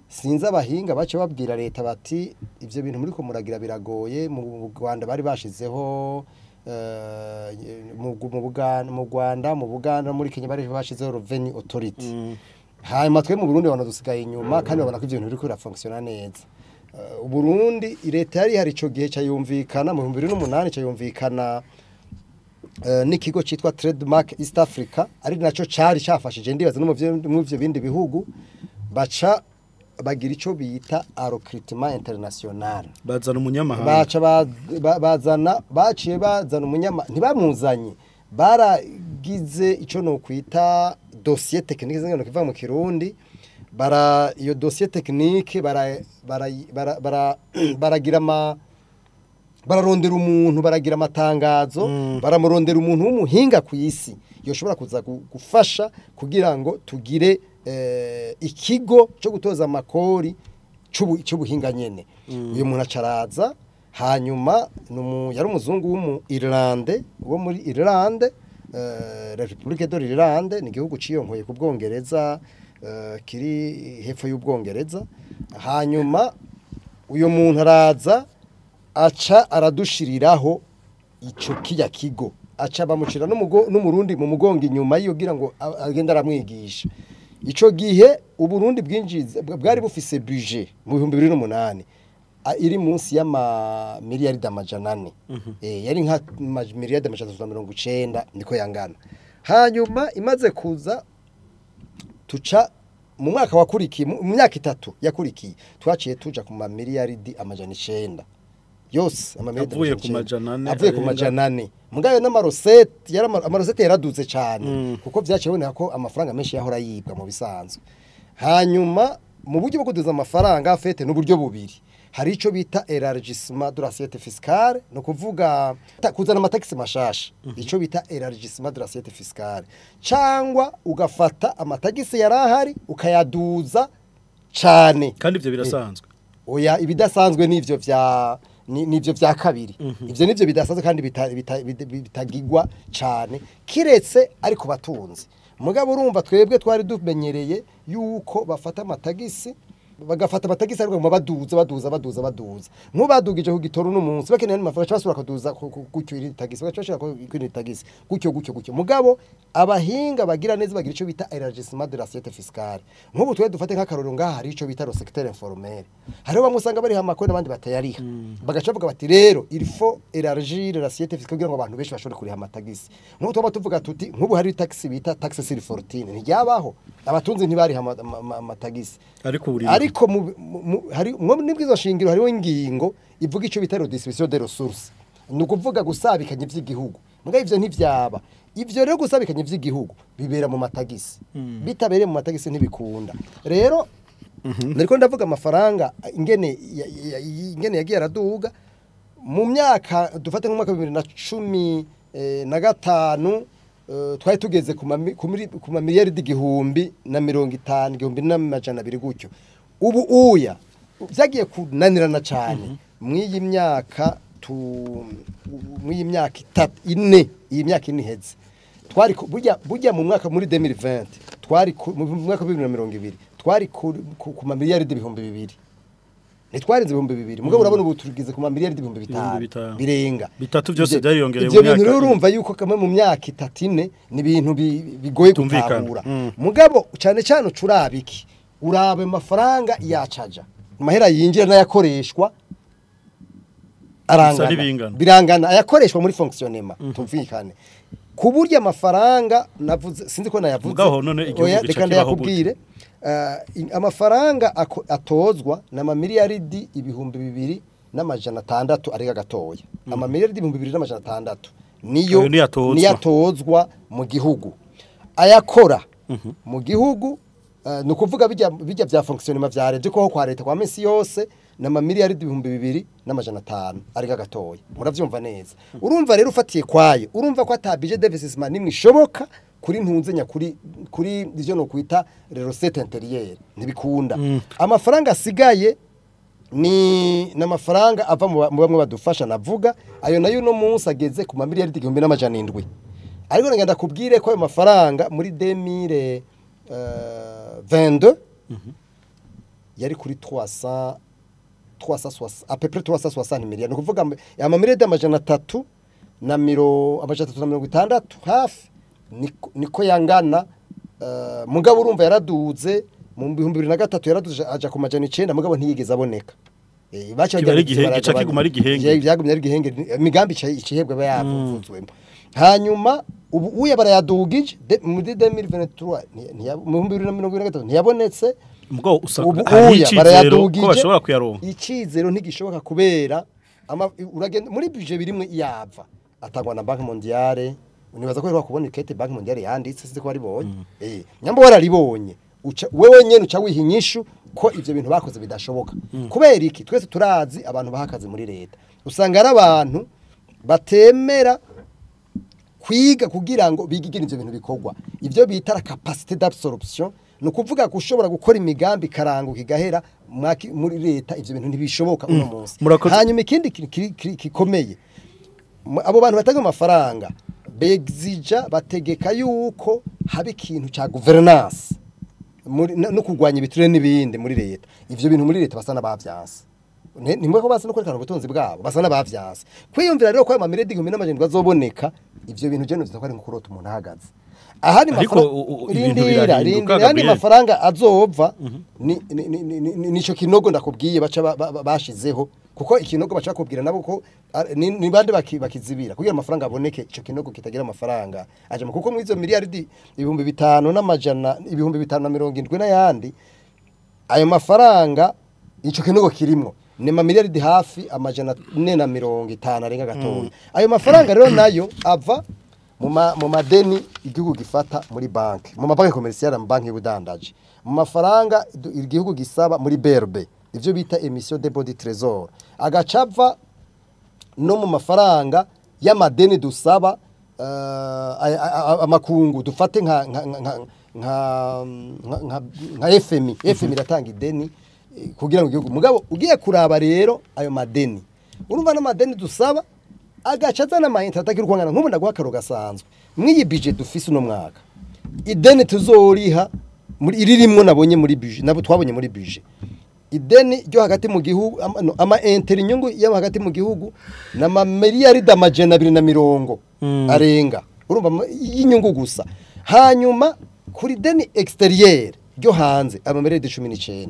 sinza abahinga bace babwira leta bati ivyo bintu muri ko muragira biragoye mu Rwanda bari bashizeho mu Rwanda mu Buganda muri Kenya bari bashizeho revenue authority hanyuma twe mu Burundi bana dusigaye inyuma kandi babona ko ivyo bintu biri ko fonctiona neza Burundi leta yari hari ico gihe cyayumvikana mu 2008 cyayumvikana n'ikigo citwa Trademark East Africa ari naco cari cyafashije ndibaza no mu byo bindi bihugu baca bagira ico bita recruitment international bazana umunyamahanga baciye bazana umunyamahanga ntibamuzanye baragize ico no kwita dossier technique zingano kiva mu Kirundi iyo dossier technique baragira bararondera umuntu baragira amatangazo baramurondera umuntu w'umuhinga ku isi yoshobora kuza gufasha kugira ngo tugire ikigo cyo gutoza amakori cy'ubuhinga nyene uyu muntu acaraza hanyuma yari umuzungu w'Irlande wo muri Irlande Republique de l'Irlande ni igihugu ciyonkoye ku Bwongereza kiri hepfo y'Ubwongereza hanyuma uyu muntu araza aca aradushiriraho ico kijya kigo aca bamucira n'umurundi mu mugongo inyuma yogira ngo agenda aramwigisha ico gihe uburundi bwari bufise budget mu 2008 iri munsi y'ama miliyaridi amajana 4 yari nka miliyaridi amajana 390 niko yangana hanyuma imaze kuza tuca mu mwaka wakurikiye mu myaka 3 yakurikiye twaciye tuja ku miliyaridi amajana 9 yose avuye ku majana 4 mugayo n'amarosete amarosete yaraduze cyane kuko byaciboneka ko amafaranga menshi yahora yibwa mu bisanzwe hanyuma mu buryo bwo kuduza amafaranga afete n'uburyo bubiri hari ico bita élargissement de l'assiette fiscale no kuvuga kuzana amatakisi mashasha ico bita élargissement de l'assiette fiscale cyangwa ugafata amatakisi yarahari ukayaduza cyane kandi ivyo birasanzwe oya ibidasanzwe nivyo vya kabiri ivyo nivyo bidasanzwe kandi bitagigwa cyane kiretse ariko batunze mugabo urumva twebwe twari dumenyereye yuko bafata amatagisi bagafata amatagisi ariko baduza nk'ubadugije ku gitoro n'umunsi bakeneye n'amafaranga basura kuduza gucyo iri tagisi bagashaka ko iri tagisi gucyo mugabo abahinga bagira neza bagira ico bita élargissement de l'assiette fiscale nk'ubu twe dufate nk'akaroro ngaha hari ico bita le secteur informel hariho bamusanga bari hamakoni n'abandi batayariha bagacavuga bati rero il faut élargir l'assiette fiscale kugira ngo abantu benshi bashobore kuriha amatagisi nk'ubu tuba tuvuga tuti nk'ubu hari taxi bita taxe sur fortune ntiyabaho abatunzi ntibari amatagisi ariko hari nibwizo shingiro hariho ingingo ivuga ico bita redistribution des ressources nukuvuga gusabikanya ivy'igihugu muga ivyo ntivyaba ivyo rero gusabikanya ivy'igihugu bibera mu matagisi bitabere mu matagisi ntibikunda rero nariko ndavuga amafaranga ingene yagiye araduga mu myaka dufate mu mwaka 2015 twari tugeze ku miliyaridi igihumbi na 50 igihumbi n'amajana 2 gutyo ubu uya byagiye kunanirana cyane mw'iyi myaka ine iyi myaka ine iheze twari burya mu mwaka muri 2020 twari mu mwaka 2020 twari ku miliyaridi 200 nitwarenze 200 mugabo urabona ubu tugize ku miliyaridi 500 birenga bitatu byose byariyongereye mu myaka ibyo urumva yuko kamwe mu myaka 3 ni ibintu bigoye gutahura mugabo cyane cyane ucurabiki urabe mafaranga yacaja amahera yinjira n'ayakoreshwa birangana ayakoreshwa muri fonctionnement tumvikane ku buryo amafaranga navuze sinzi ko nayavuze reka ndayakubwire amafaranga atozwa na miliyaridi 2,200 ari gatoya miliyaridi 2,200 niyo niyatozwa mu gihugu ayakora mu gihugu nukuvuga bijya bya fonctionnement vya leta ko kwa leta kwa minsi yose na miliyaridi 2,200 ari gatoya muravyumva neza urumva rero ufatiye kwaye urumva ko atabije d'investissement nimwe ishoboka kuri ntunzenya kuri ivyo no kwita recette intérieure ntibikunda amafaranga asigaye ni n'amafaranga ava mu bamwe badufasha navuga ayo nayo no munsi ageze ku mamiliyari 1,700 ariko ngenda kubwire ko ayo mafaranga muri 2022 yari kuri 360 à peu près 360 millions no kuvuga amamiliyari 360 hafi niko yangana mugabo urumva yaraduze mu 2023 yaraduze aja ku majana 9 mugabo ntiyigeze aboneka bacha kiguma ari gihenge byagumye ari gihenge imigambi icihebwe bayavuzwemo hanyuma ubu uya barayadugije muri 2023 mu 2023 ntiyabonetse mugabo usanga barayadugije ko bashobora kuyaronka icizero ntigishoboka kubera uragenda muri budget birimwe yava atangwa na Banque Mondiale unibaza ko rero kubona ikete Banque Mondiale yanditse size ko ari bonye nyambo wararibonye wewe nyene uca wihinyishu ko ivyo bintu bakoze bidashoboka kubera iki twese turazi abantu bahakaze muri leta usanga ari abantu batemera kwiga kugira ngo bigigire ivyo bintu bikorwa ivyo bita la capacité d'absorption no kuvuga ko ushobora gukora imigambi karango kigahera muri leta ivyo bintu ntibishoboka uno munsi hanyuma ikindi kikomeye abo bantu batanga amafaranga begzija bategeka yuko haba ikintu ca governance no kugwanya ibiture n'ibindi muri leta ivyo bintu muri leta basana bavyanse nimwe ko basa no kwerekana ubutunzi bwabo basana bavyanse kwiyumvira rero ko ama miliyari 1,700 bazoboneka ivyo bintu je no ko ari nkurota umuntu ahagaze ahari mafaranga mafaranga azova nico kinogo ndakubwiye baca bashizeho kuko ikinogo bacha kubwira nabo ko ni bande bakizibira kugira amafaranga aboneke ico kinogo kitagira amafaranga aje kuko mu izo miliyari 5,500 n'amajana 5,570 n'ayandi ayo mafaranga ico kinogo kirimo ni miliyari hafi amajana 450 arenga gatoya ayo mafaranga rero nayo ava mu madeni igihugu gifata muri banki mu mabanki commerciale mu banki y'ubudandaji mu mafaranga igihugu gisaba muri BRB ivyo bita emission de body trésor agacava no mu mafaranga y'amadeni dusaba amakungu dufate nka FMI iratanga ideni kugira ngo igihugu mugabo ugiye kuraba rero ayo madeni urumva n'amadeni dusaba agacaza n'amayinta atakirukangana nk'ubu ndaguha karo gasanzwe mwiyi budget dufise uno mwaka ideni tuzoriha muri iririmwo nabonye muri budget nabo twabonye muri budget ideni ryo hagati mu gihugu ama interinyungu yo hagati mu gihugu na miliyari 270 arenga urumva y'inyungu gusa hanyuma kuri deni exterieur ryo hanze ama miliyari 19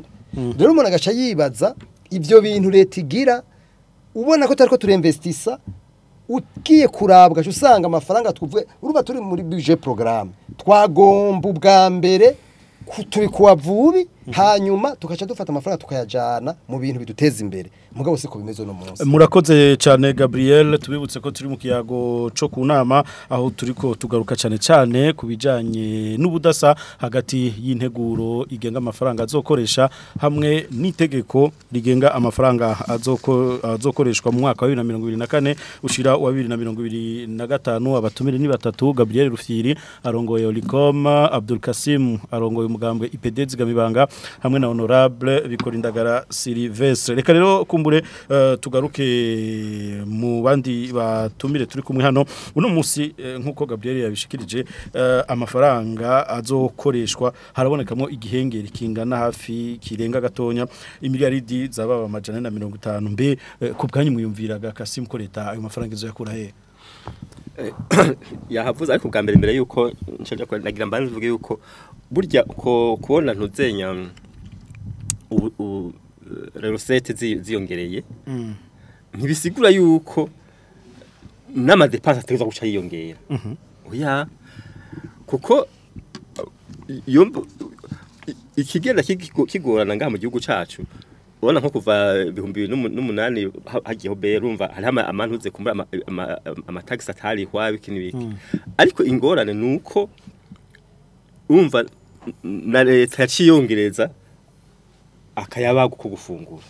rero umuntu agaca yibaza ivyo bintu leta igira ubona ko tariko turinvestisa ugiye kurabwa usanga amafaranga tuvuye uruba turi muri budget programme twagomba ubwa mbere tubikuwa vubi hanyuma tukaca dufata amafaranga tukayajana mu bintu biduteza imbere mugabo siko bimeze no munsi murakoze cyane Gabriel tubibutse ko turi mu kiyago cyo kunama aho turiko tugaruka cyane kubijanye n'ubudasa hagati y'integuro igenga amafaranga azokoresha hamwe n'itegeko rigenga amafaranga azokoreshwa mu mwaka wa 2024 ushira wa 2025 abatumire ni batatu Gabriel Rufyiri arongoye Olicom Abdul Kasim arongoye umugambwe IPD zigamibanga hamwe na honorable Bikorindagara Sylvestre reka rero kumbure tugaruke mu bandi batumire turi kumwe hano uno munsi nkuko Gabriel yabishikirije amafaranga azokoreshwa harabonekamo igihengeri kingana hafi kirenga gatonya imiliyaridi zaba amajana 150 mbe ku bwanyu muyumviraga Kasim ko leta ayo mafaranga izo yakura he yahavuze ariko bwa mbere yuko nshaka ko nagira mbanze vuge yuko burya ko kubona ntuzenya recette ziyongereye ntibisigura yuko n'amadepense ateza guca yiyongera oya kuko ikigenda kigorana ngaha mu gihugu cacu ubona nko kuva 2008 hagiyeho berumva hari amantuze kumbura amatax atari hwa bikinibiki ariko ingorane nuko umva na leta yaciyongereza akayabaga ko gufungura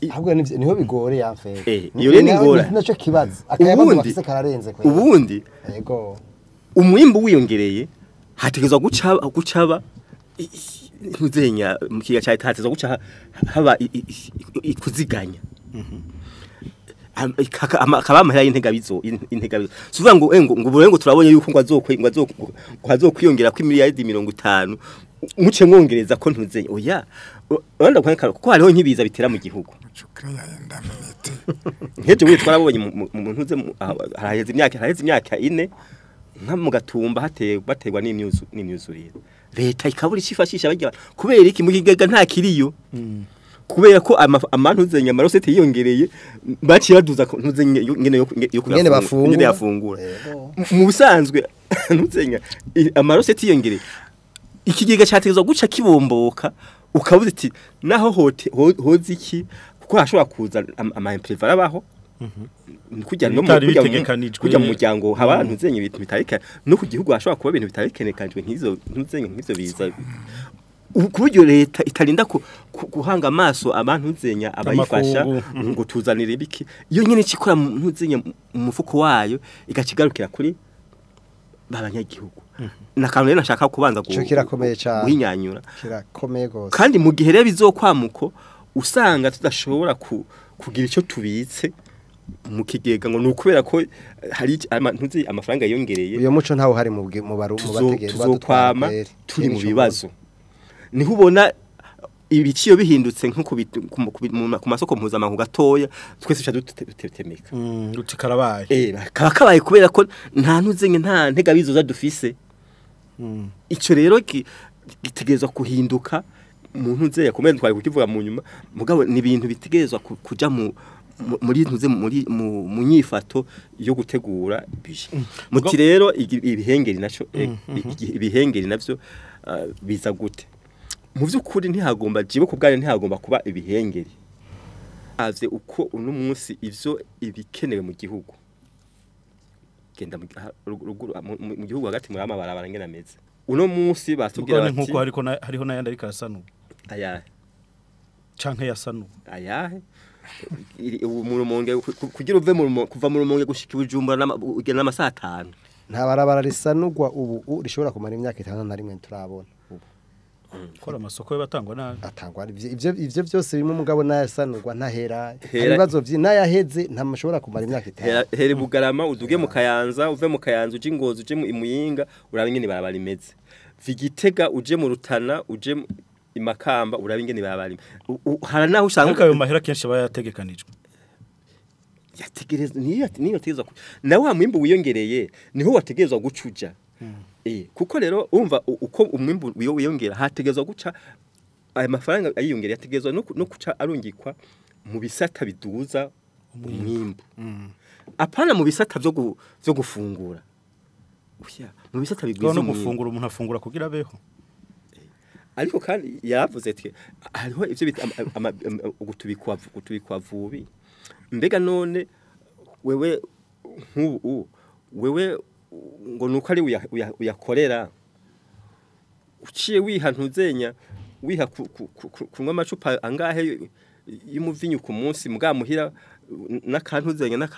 ahubwo niho bigore yamfere iyo ni ngora naco kibaza akayabaga bafise kararenze ubundi yego umwimbu wiyongereye hategezwa gucaba ntuzenya mu kiga cya hategezwa guca haba ikuziganya akabamahera y'integabizo suvuga ngo burengo turabonye yuko ngo azokwiyongera ku miliyari 50 muce mwongereza ko ntuzenye oya uranda kuko hariho nkibiza bitera mu gihugu nkeje we twarabonye mu ntuze haraheze imyaka 4 nka mu gatumba bategwa n'imyuzurire leta ikabura icifashisha bagira kubera iki mu kigega nta kiriyo kubera ko amantuzenya amarosete yiyongereye baciye baduza ntuzenye ngene yafungura mu busanzwe ntuzenya amarosete yiyongereye ikigega cyategezwa guca kibomboka ukabuze iti naho hoze iki kuko hashobora kuza ama impreva arabaho kujya no kujya mu muryango haba ntuzenye ibintu bitareka no ku gihugu hashobora kuba ibintu bitarekenekanjwe nk'izo ntuzenye nk'izo biza kuburyo leta itarinda guhanga amaso abantu nzenya abayifasha ngo tuzanire biki iyo nyine cikora ntuzenya mu mufuko wayo igakigarukira kuri babanyagihugu nakantu rero nashaka kubanza guhinyanyura kirakomeye gose kandi mu gihe rero bizokwamuko usanga tudashobora kugira icyo tubitse mu kigega ngo nukubera ko hari ntuzi amafaranga yongereye uyo muco ntawo hari mu bategerwa tuzokwama turi mu bibazo niho ubona ibiciyo bihindutse nko ku masoko mpuzamahanga gatoya twese dutemeka rutikarabaye kabaye kubera ko nta ntuzenye nta ntegabizo za dufise ico rero gitegerezwa kuhinduka umuntu nzeye yakomeye twari kukivuga mu nyuma mugabo ni ibintu bitegerezwa kuja muri ntuze mu nyifato yo gutegura bije muti rero ibihengeri naco ibihengeri navyo biza gute mu by'ukuri ntihagomba jibo kubgane ntihagomba kuba ibihengeri avye uko uno munsi ivyo ibikenewe mu gihugu genda mu gihugu hagati muri amabarabara ngena meze uno munsi batubwira bati nkuko hariho nayandi ariko arasanu ayahe canke yasanu ayahe mu rumonge kugira uve kuva mu rumonge gushika Bujumbura ugena amasaha 5 nta barabara risanurwa ubu rishobora kumara imyaka 5 na rimwe turabona kora amasoko y'abatangwa nabi atangwa ivyo byose bimwe mugabo nayasanurwa ntahera ibibazo vy'inayaheze ntamashobora kumara imyaka 5 here Bugarama uduge mu Kayanza uve mu Kayanza uje Ngozi uje mu Imuyinga urabingene barabara imeze Vigitega uje mu Rutana uje Imakamba urabingene barabara haranaho usanga ayo mahera kenshi bayategekanijwe yategereza niyo tegeza nawe amwimbu wiyongereye niho wategerezwa gucuja kuko rero umva uko umwimbu wiyongera hategezwa guca aya mafaranga ayiyongera yategezwa no guca arungikwa mu bisata biduza umwimbu apana mu bisata byo gufungura mu bisata bigwiza no gufungura umuntu afungura kugira beho ariko kandi yaravuze ati hariho ivyo bita gutubikwa vubi mbega none wewe nk'ubu wewe ngo nuko ari uyakorera uciye wihantuzenya wiha kunywa amacupa angahe y'umuvinyu ku munsi mugamuhira nakantuzenya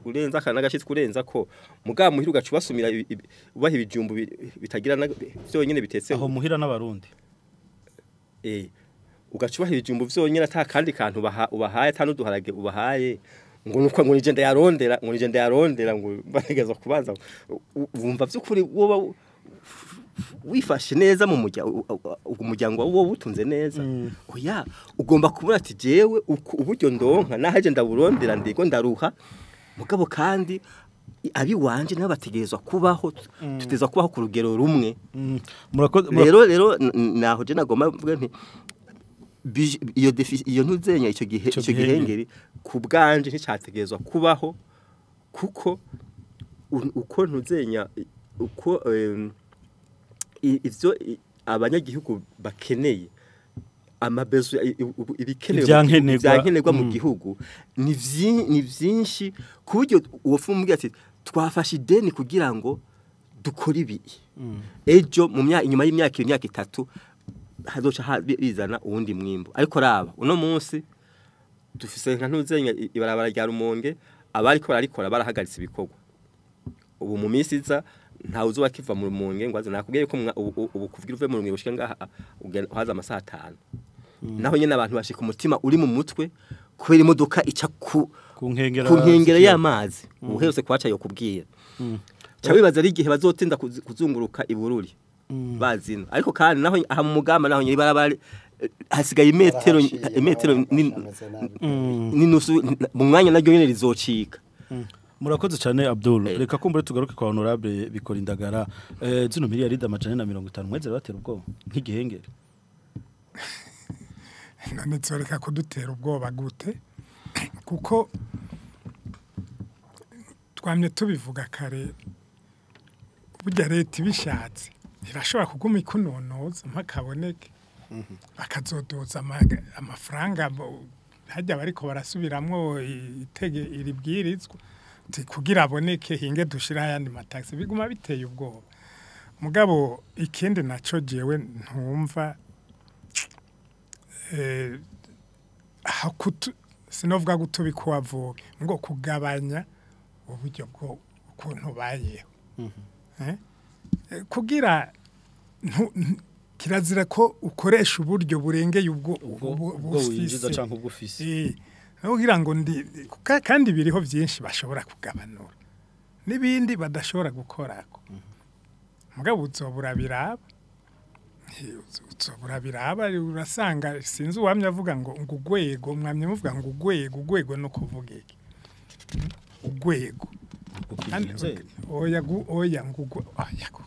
urenza kana gashitse kurenza ko mugamuhira ugacubasumira ubaha ibijumbu bitagira vyonyene bitetse aho muhira n'abarundi ugacubaha ibijumbu vyonyene ata kandi kantu ubahaye atanuduharage ubahaye ngo nuko ngo nigende yarondera ngo bategeza kubanza wumva byukuri woba wifashe neza mu umuryango wo butunze neza oya ugomba kubura ati jewe uburyo ndonka nahaje ndaburondera ndiko ndaruha mugabo kandi abi wanje nabo bategerezwa kubaho tuteza kubaho ku rugero rumwe rero naho je nagomba mvuga nti iyo ntuzenya icyo gihengeri ku bwanje nticyategezwa kubaho kuko uko ntuzenya uko ivyo abanyagihugu bakeneye amabezo ibikenewe byankenerwa mu gihugu ni vyinshi kuburyo uwofumbye ati twafashe ideni kugira ngo dukore ibi ejo mu inyuma y'imyaka 3 hazoca bizana uwundi mwimbo ariko raba uno munsi dufise nka ntuzenya ibarabara rya Rumonge abariko bararikora barahagaritse ibikorwa ubu mu minsi iza ntawe uzuba kiva mu rumonge ngo aze nakubwiye ko ubu kuvugira uve mu rumonge ushika ngaha haza amasaha 5 naho nyene abantu bashika umutima uri mu mutwe kubera imodoka ica ku nkengera y'amazi uherutse kwaca yo kubwira cyabibaza ari igihe bazotinda kuzunguruka ibururi bazina ariko kandi naho aha mu mugamba naho nyiri barabari hasigaye imetero ninusu mu mwanya naryo nyene rizocika. Murakoze cyane Abdul reka kumbure tugaruke kwa honorable bikora indagara zino miliyari amajana 50 mweze batera ubwoba nk'igihengere none tsoreka kudutera ubwoba gute kuko twamye tubivuga kare burya leta ibishatse irashobora kuguma ikunonoza mpakaboneke bakazodoza amafaranga hajya bariko barasubiramwo iribwirizwa kugira aboneke hinge dushira ayandi mataxi biguma biteye ubwoba mugabo ikindi naco jewe ntumva sinovuga gutubikwavuga ngo kugabanya uburyo bwo ukuntu bayeho kugira kirazira ko ukoresha uburyo burengeye ubwo winjiza canke ubwo ufise kugira ngo kandi biriho byinshi bashobora kugabanura nibindi badashobora gukorako mugabo uzobura biraba urasanga sinzi uwamye avuga ngo ugwego mwamye muvuga ngo ugwego no kuvuga iki ugwego oya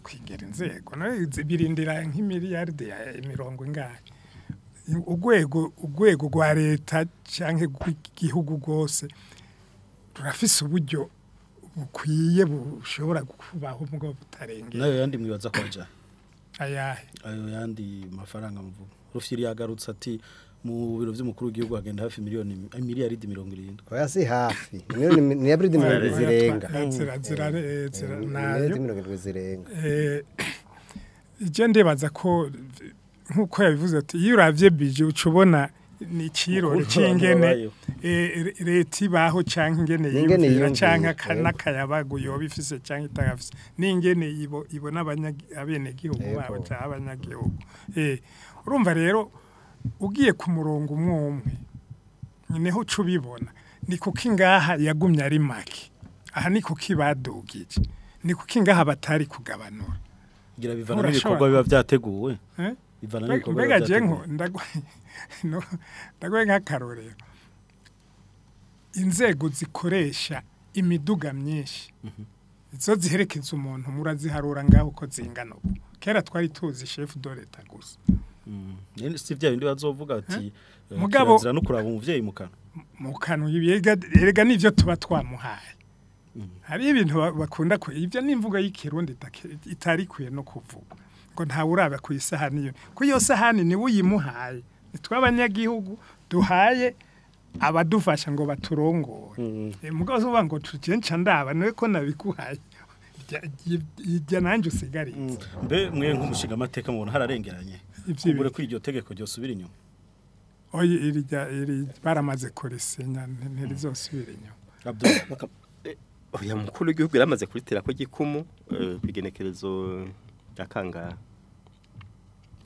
kwigera inzego birindira nk'imiliyarde ya 70 ingahe ugwego rwa leta canke rw'igihugu rwose turafise uburyo bukwiye bushobora kubaho mugabo butarengera nayo yandi mwibaza kwaja ayahe ayo yandi mafaranga mvuga Rufyiri yagarutse ati mu biro vy'umukuru w'igihugu hagenda hafi miliyari 70 oya si hafi ni ya bridi zirenga zirenga ije ndibaza ko nkuko yabivuze ati iyo uravye bije ucubona ni ciro cingene leta ibaho canke ingene yiyumvira canke akanakayabagu yoba ifise canke itagafise n'ingene ibona abenegihugu babo canke abanyagihugu urumva rero ugiye ku murongo umwe niho cubibona ni kuki ngaha yagumye ari make aha ni kuki badugije ni kuki ngaha batari kugabanura gira bivana n'ibikorwa biba vyateguwe bivana n'ibikorwa mbega jenko ndagwe nk'akarorero inzego zikoresha imiduga myinshi izo ziherekeza umuntu muraziharura ngaho uko zingana ubu kera twari tuzi chef de l'etat gusa si vya bindi bazovuga ati mugabo no kuraba umuvyeyi mu kanwa erega nivyo tuba twamuhaye hari ibintu bakunda ko ivyo n'imvugo y'ikirundi itari kwiye no kuvuga ngo nta uraba ku isahani yo ku iyo sahani ni uyimuhaye tw'abanyagihugu duhaye abadufasha ngo baturongore mugabo uvuga ngo tujenca ndaba niwe ko nabikuhaye ijya nanje usigaritse mbe mwe nk'umushinga amateka mubona hararengeranye kubure ko iryo tegeko ryosubira inyuma oyi iri baramaze kurisenya ntirizosubira inyuma oya mukuru w'igihugu yaramaze kuritera ko gikumu kwigenekerezo yakanga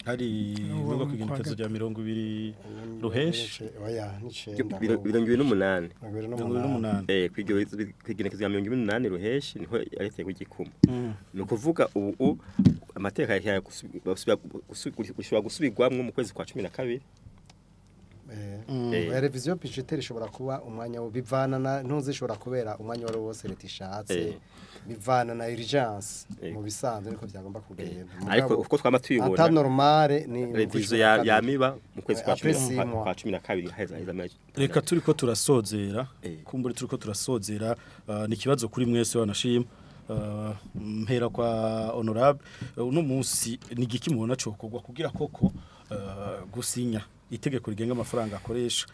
hari nubwo kwigenekerezo rya 20 ruheshi oya ni 28 kwigenekerezo rya 28 ruheshi niho yariteye ko gikumu no kuvuga ubu amateka ya gusubirwamwe mu kwezi kwa 12 revision budgetaire ishobora kuba umwanya wo bivana ntuzishobora kubera umwanya wari wose leta ishatse bivana na urgence mu bisanzwe niko byagomba kugenda ariko uko twama tuyibona ata normale ni revision ya miba mu kwezi kwa 12 heza reka turiko turasozera kumbure turiko turasozera ni kibazo kuri mwese wanashima mpera kwa honorable uno munsi ni giki mubona cokogwa kugira koko gusinya itegeko rigenga amafaranga akoresha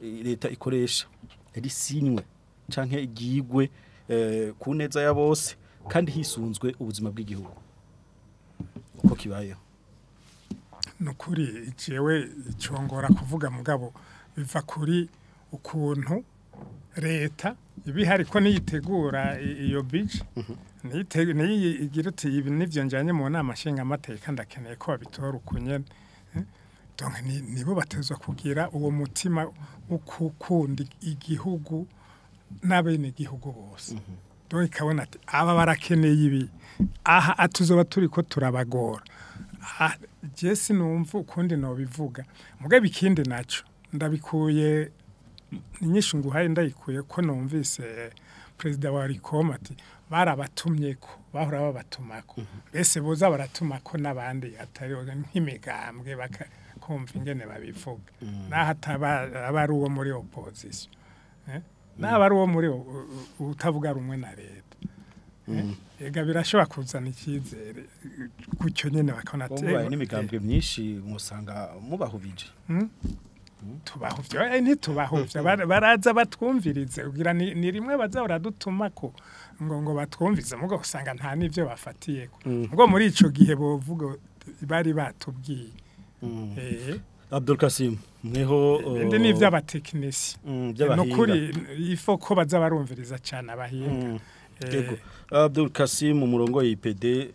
leta ikoresha risinywe canke igigwe ku neza ya bose kandi hisunzwe ubuzima bw'igihugu uko kibayeho nukuri jewe icongora kuvuga mugabo biva kuri ukuntu leta ibihari ko niyitegura iyo bije niyigira uti ibi nivyo njanye mu nama nshinga amateka ndakeneye ko babitora ukunyene donc nibo batezwa kugira uwo mutima ukukunda igihugu n'abene igihugu bose donc ikabona ati aba barakeneye ibi aha atuzoba turiko turabagora je sinumva ukundi no bivuga mugabe ikindi naco ndabikuye inyishu nguhaye ndayikuye ko numvise perezida wa Rikoma ati barabatumyeko bahora babatumako bese boza baratumako nabandi atari nk'imigambwe bakakumva ingene babivuga naho abari uwo muri opposition n'abari uwo muri utavuga rumwe na leta ega birashobora kuzana icyizere gutyo nyene bakabona ati n'imigambwe myinshi musanga mubahubije tubahuvya ntitubahuvya baraza batwumvirize kugira ni rimwe baza baradutumako ngo batwumvize mugo usanga nta nivyo bafatiyeko ngo muri ico gihe bovuga bari batubwiye Abdul Kasim mweho ndi nivyo abatekinisi no kuri ifo ko baza barumviriza cyane abahinga Yego Abdul Kasim umurongo y'IPD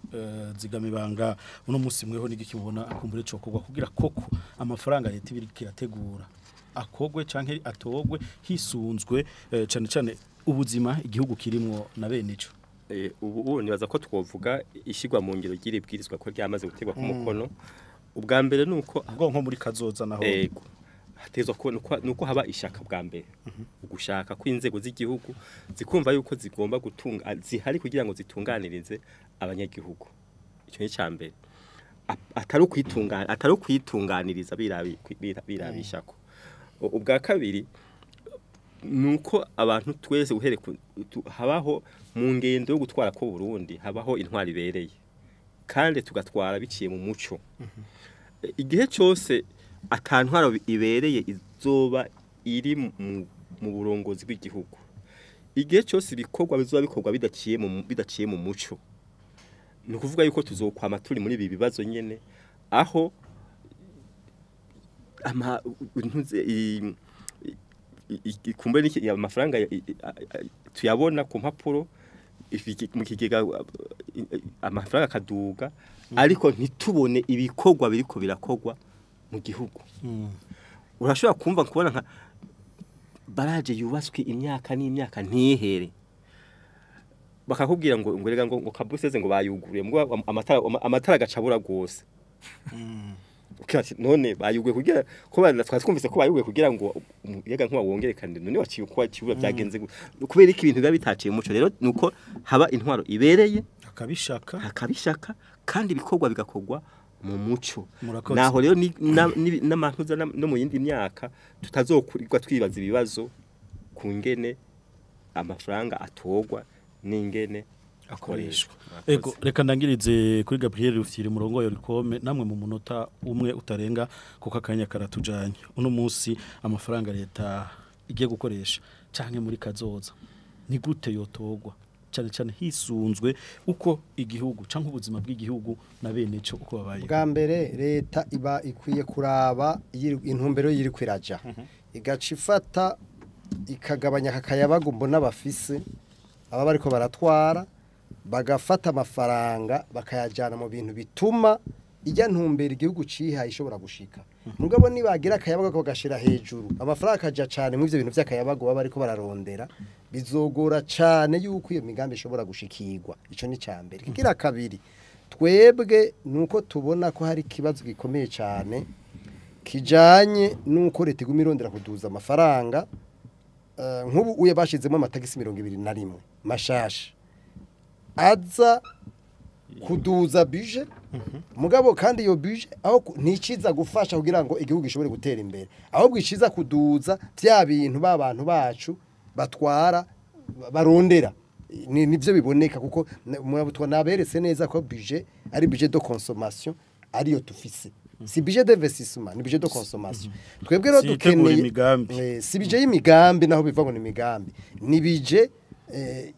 zigamibanga uno musi mweho nigiki mubona akumbure cyo kugwa kugira koko amafaranga leta ibiri kirategura akogwe canke atogwe hisunzwe cyane cyane ubuzima igihugu kirimwo na bene ico ubu nibaza ko twovuga ishigwa mu ngiro giribwirizwa ko ryamaze gutegwa ku mukono ubwa mbere nuko nko muri kazoza naho yego hatezwa ko nuko haba ishaka bwa mbere ugushaka kw'inzego z'igihugu zikumva yuko zigomba gutunga zihari kugira ngo zitunganirize abanyagihugu icyo ni cyambere atari kwitunganiriza birabishako ubwa kabiri nuko abantu twese uhere habaho mu ngendo yo gutwara ko Burundi habaho intwari ibereye kandi tugatwara biciye mu muco igihe cyose atantwaro ibereye izoba iri mu burongozi bw'igihugu igihe cyose ibikorwa bizoba bikorwa bidaciye mu muco ni ukuvuga yuko tuzokwama turi muri ibi bibazo nyene aho kumbe niki amafaranga tuyabona ku mpapuro mu kigega amafaranga kaduga ariko ntitubone ibikorwa biriko birakogwa mu gihugu urashobora kumva kubona nka baraje yubaswe imyaka n'imyaka ntihere bakakubwira ngo rega ngo kabuseze ngo bayuguriye ngo amatara gacabura gose ukati none bayuguye kugira ko twumvise ko bayuguye kugira ngo yega nkuba wongerekane none waciye ko kibura byagenze kubera iki ibintu biba bitaciye muco rero nuko haba intwaro ibereye akabishaka kandi ibikorwa bigakogwa mu muco naho rero n'amantuza no mu yindi myaka tutazokurirwa twibaza ibibazo ku ngene amafaranga atogwa n'ingene akoreshwa ego reka ndangirize kuri Gabriel Rufyiri murongo yo Rikome namwe mu munota umwe utarenga kuko akanya karatujanye uno munsi amafaranga leta igiye gukoresha canke muri kazoza ni gute yotogwa cyane cyane hisunzwe uko igihugu canke ubuzima bw'igihugu na bene cyo uko babaye bwa mbere leta iba ikwiye kuraba intumbero yiri kwiraja igaca ifata ikagabanya kakayabago mbona bafise aba bariko baratwara bagafata amafaranga bakayajana mu bintu bituma ijya ntumbera igihugu cihaye ishobora gushika mugabo nibagira akayabago bagashira hejuru amafaranga akaja cyane mu ivyo bintu by'akayabago baba ariko bararondera bizogora cyane yuko iyo migambi ishobora gushikirwa ico ni cyambere kigira kabiri twebwe nuko tubona ko hari kibazo gikomeye cyane kijanye nuko leta iguma irondera kuduza amafaranga nk'ubu uye bashizemo amatagisi 21 mashasha aza kuduza bije mugabo kandi iyo bije aho niciza gufasha kugira ngo igihugu gishobore gutera imbere aho bwiciza kuduza bya bintu babantu bacu batwara barondera nivyo biboneka kuko murabutwa naberetse neza ko bije ari bije de consommation ariyo tufise si bije d'investissement ni bije de consommation twebwe rero dukeneye si bije y'imigambi naho biva ngo ni imigambi ni bije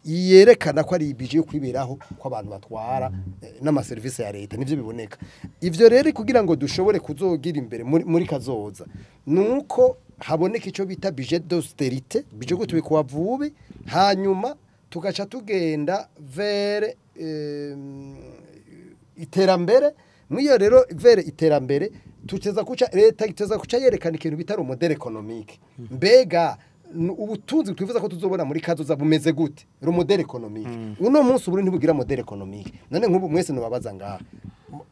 yerekana ko ari ibije yo kwiberaho ko abantu batwara n'ama service ya leta nivyo biboneka ivyo rero kugira ngo dushobore kuzogira imbere muri kazoza nuko haboneka icyo bita budget d'austérité budget gutuye kuwa vubi hanyuma tugaca tugenda vers iterambere mwiyo rero vers iterambere tuteza kuca leta iteza kuca yerekana ikintu bitari model économique mbega ubutunzi twifuza ko tuzobona muri kazoza bumeze gute ro model économique uno munsi uburi ntibugira model économique none nk'ubu mwese nubabaza ngaha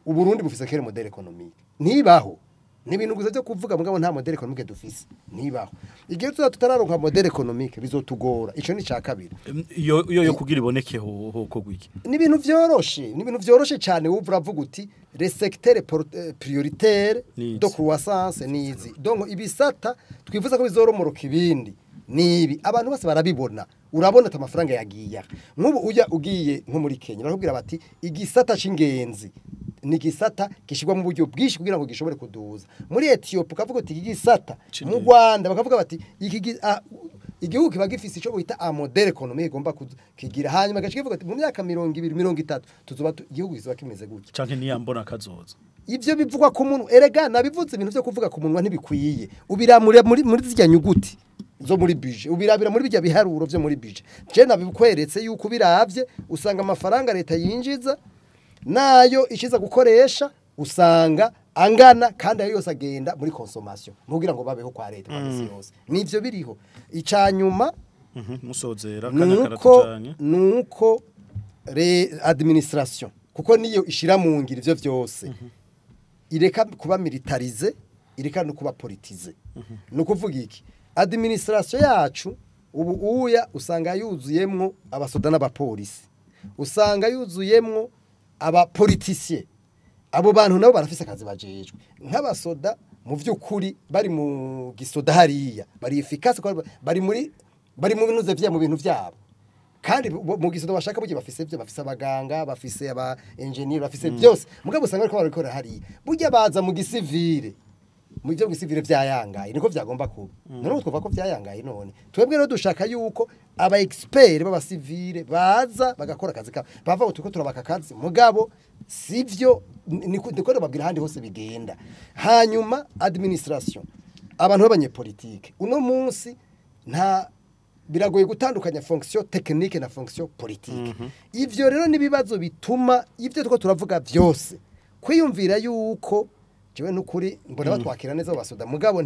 uburundi bufise kere model économique ntibaho n'ibintu gusa byo kuvuga mugabo nta model économique dufise ntibaho igihe tutararonka model économique bizotugora ico ni ca kabiri yo kugira iboneke ho ko gwiki n'ibintu vyoroshe cyane wuvura vuga uti les secteurs prioritaires de croissance nizi donc ibisata twifuza ko bizoromoroka ibindi nibi abantu bose barabibona urabona ata mafaranga yagiye nk'ubu ugiye nko muri Kenya barakubwira bati igisata c'ingenzi ni gisata gishirwa mu buryo bwishi kugira ngo gishobore kuduza muri Ethiopia ukavuga uti igisata mu Rwanda bakavuga bati igihugu kiba gifise ico bita a model économique igomba kugira hanyuma gacikivuga ati mu myaka 2030 tuzoba igihugu kizoba kimeze gutya canke niyambona kazoza ivyo bivugwa ku muntu erega nabivuze ibintu byo kuvuga ku munwa ntibikwiye ubiramura muri zijya nyuguti zo muri budget ubirabira muri bijya biharuro byo muri budget je nabikweretse yuko biravye usanga amafaranga leta yinjiza nayo ishiza gukoresha usanga angana kandi ayo yose agenda muri consommation mugira ngo babeho kwa leta kwasi yose nivyo biriho icanyuma musozera kana karatujanye nuko administration kuko niyo ishira mu ngiro ivyo vyose ireka kuba militarize ireka no kuba politize nuko vuga iki administration yacu ubu uya usanga yuzuyemwo abasoda n'abapolisi usanga yuzuyemwo abapoliticiens abo bantu nabo barafise akazi bajejwe nk'abasoda mu vy'ukuri bari mu gisoda hariya bari efficace bari mu binuze vya mu bintu vyabo kandi mu gisoda bashaka buryo bafise abaganga bafise aba engineer bafise byose mugabo usanga ariko barikora hariya burya baza mu gisivile mu byo gisivile vyayangaye niko vyagomba kuba none twumva ko vyayangaye none twebwe rero dushaka yuko aba expert baba civile baza bagakora akazi kabo bava utuko turabaka akazi mugabo sivyo ndiko babwira handi hose bigenda hanyuma administration abantu b'abanyepolitike uno munsi nta biragoye gutandukanya fonction technique na fonction politique ivyo rero nibibazo bituma ivyo tuko turavuga byose kwiyumvira yuko jewe nukuri mbona batwakira neza basoda mugabo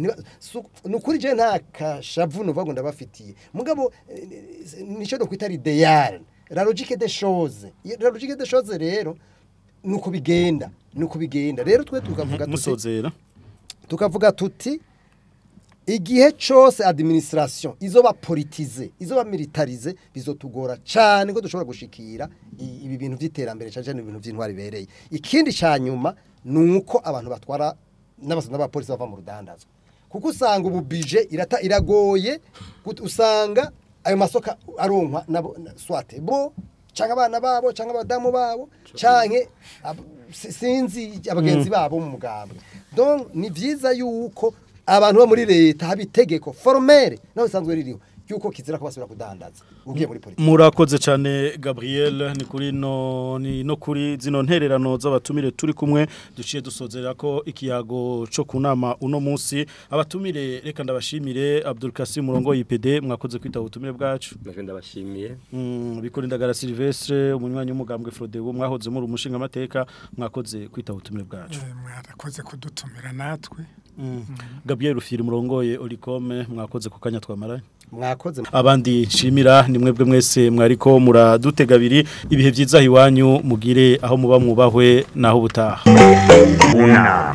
nukuri je nta kashavu nuvuga ndabafitiye mugabo nico do kwita idéal la logique des choses rero nuko bigenda rero twe tukavuga musozera tukavuga tuti igihe cyose administration izoba politize izoba militarize bizotugora cyane ko dushobora gushikira ibi bintu by'iterambere cyane ibintu by'intwari bereye ikindi cyanyuma nuko abantu batwara n'abasana b'abapolisi bava mu rudandazo kuko usanga ubu budget iragoye usanga ayo masoka aronkwa nabo swate bo canke abana babo canke abadamu babo canke sinzi abagenzi babo mu mugambwe donc ni vyiza yuko abantu bo muri leta habitegeko formelle naho sanzwe ririho yuko kizira ko basubira kudandaza ugiye muri politiki murakoze cyane Gabriel ni kuri no kuri zino ntererano z'abatumire turi kumwe duciye dusozera ko ikiyago cyo kunama uno munsi abatumire reka ndabashimire Abdul Kasim murongo y'IPD mwakoze kwita ubutumire bwacu ndabashimiye bikora indagara Silvestre umunywanyi w'umugambwe Frodewo mwahoze muri umushinga amateka mwakoze kwita ubutumire bwacu mwarakoze kudutumira natwe Gabriel Rufiri murongoye Olicome mwakoze ku kanya twamaranye mwakoze abandi nshimira ni mwebwe mwese mwariko muradutega biri ibihe byiza hiwanyu mugire aho muba mwubahwe naho butaha una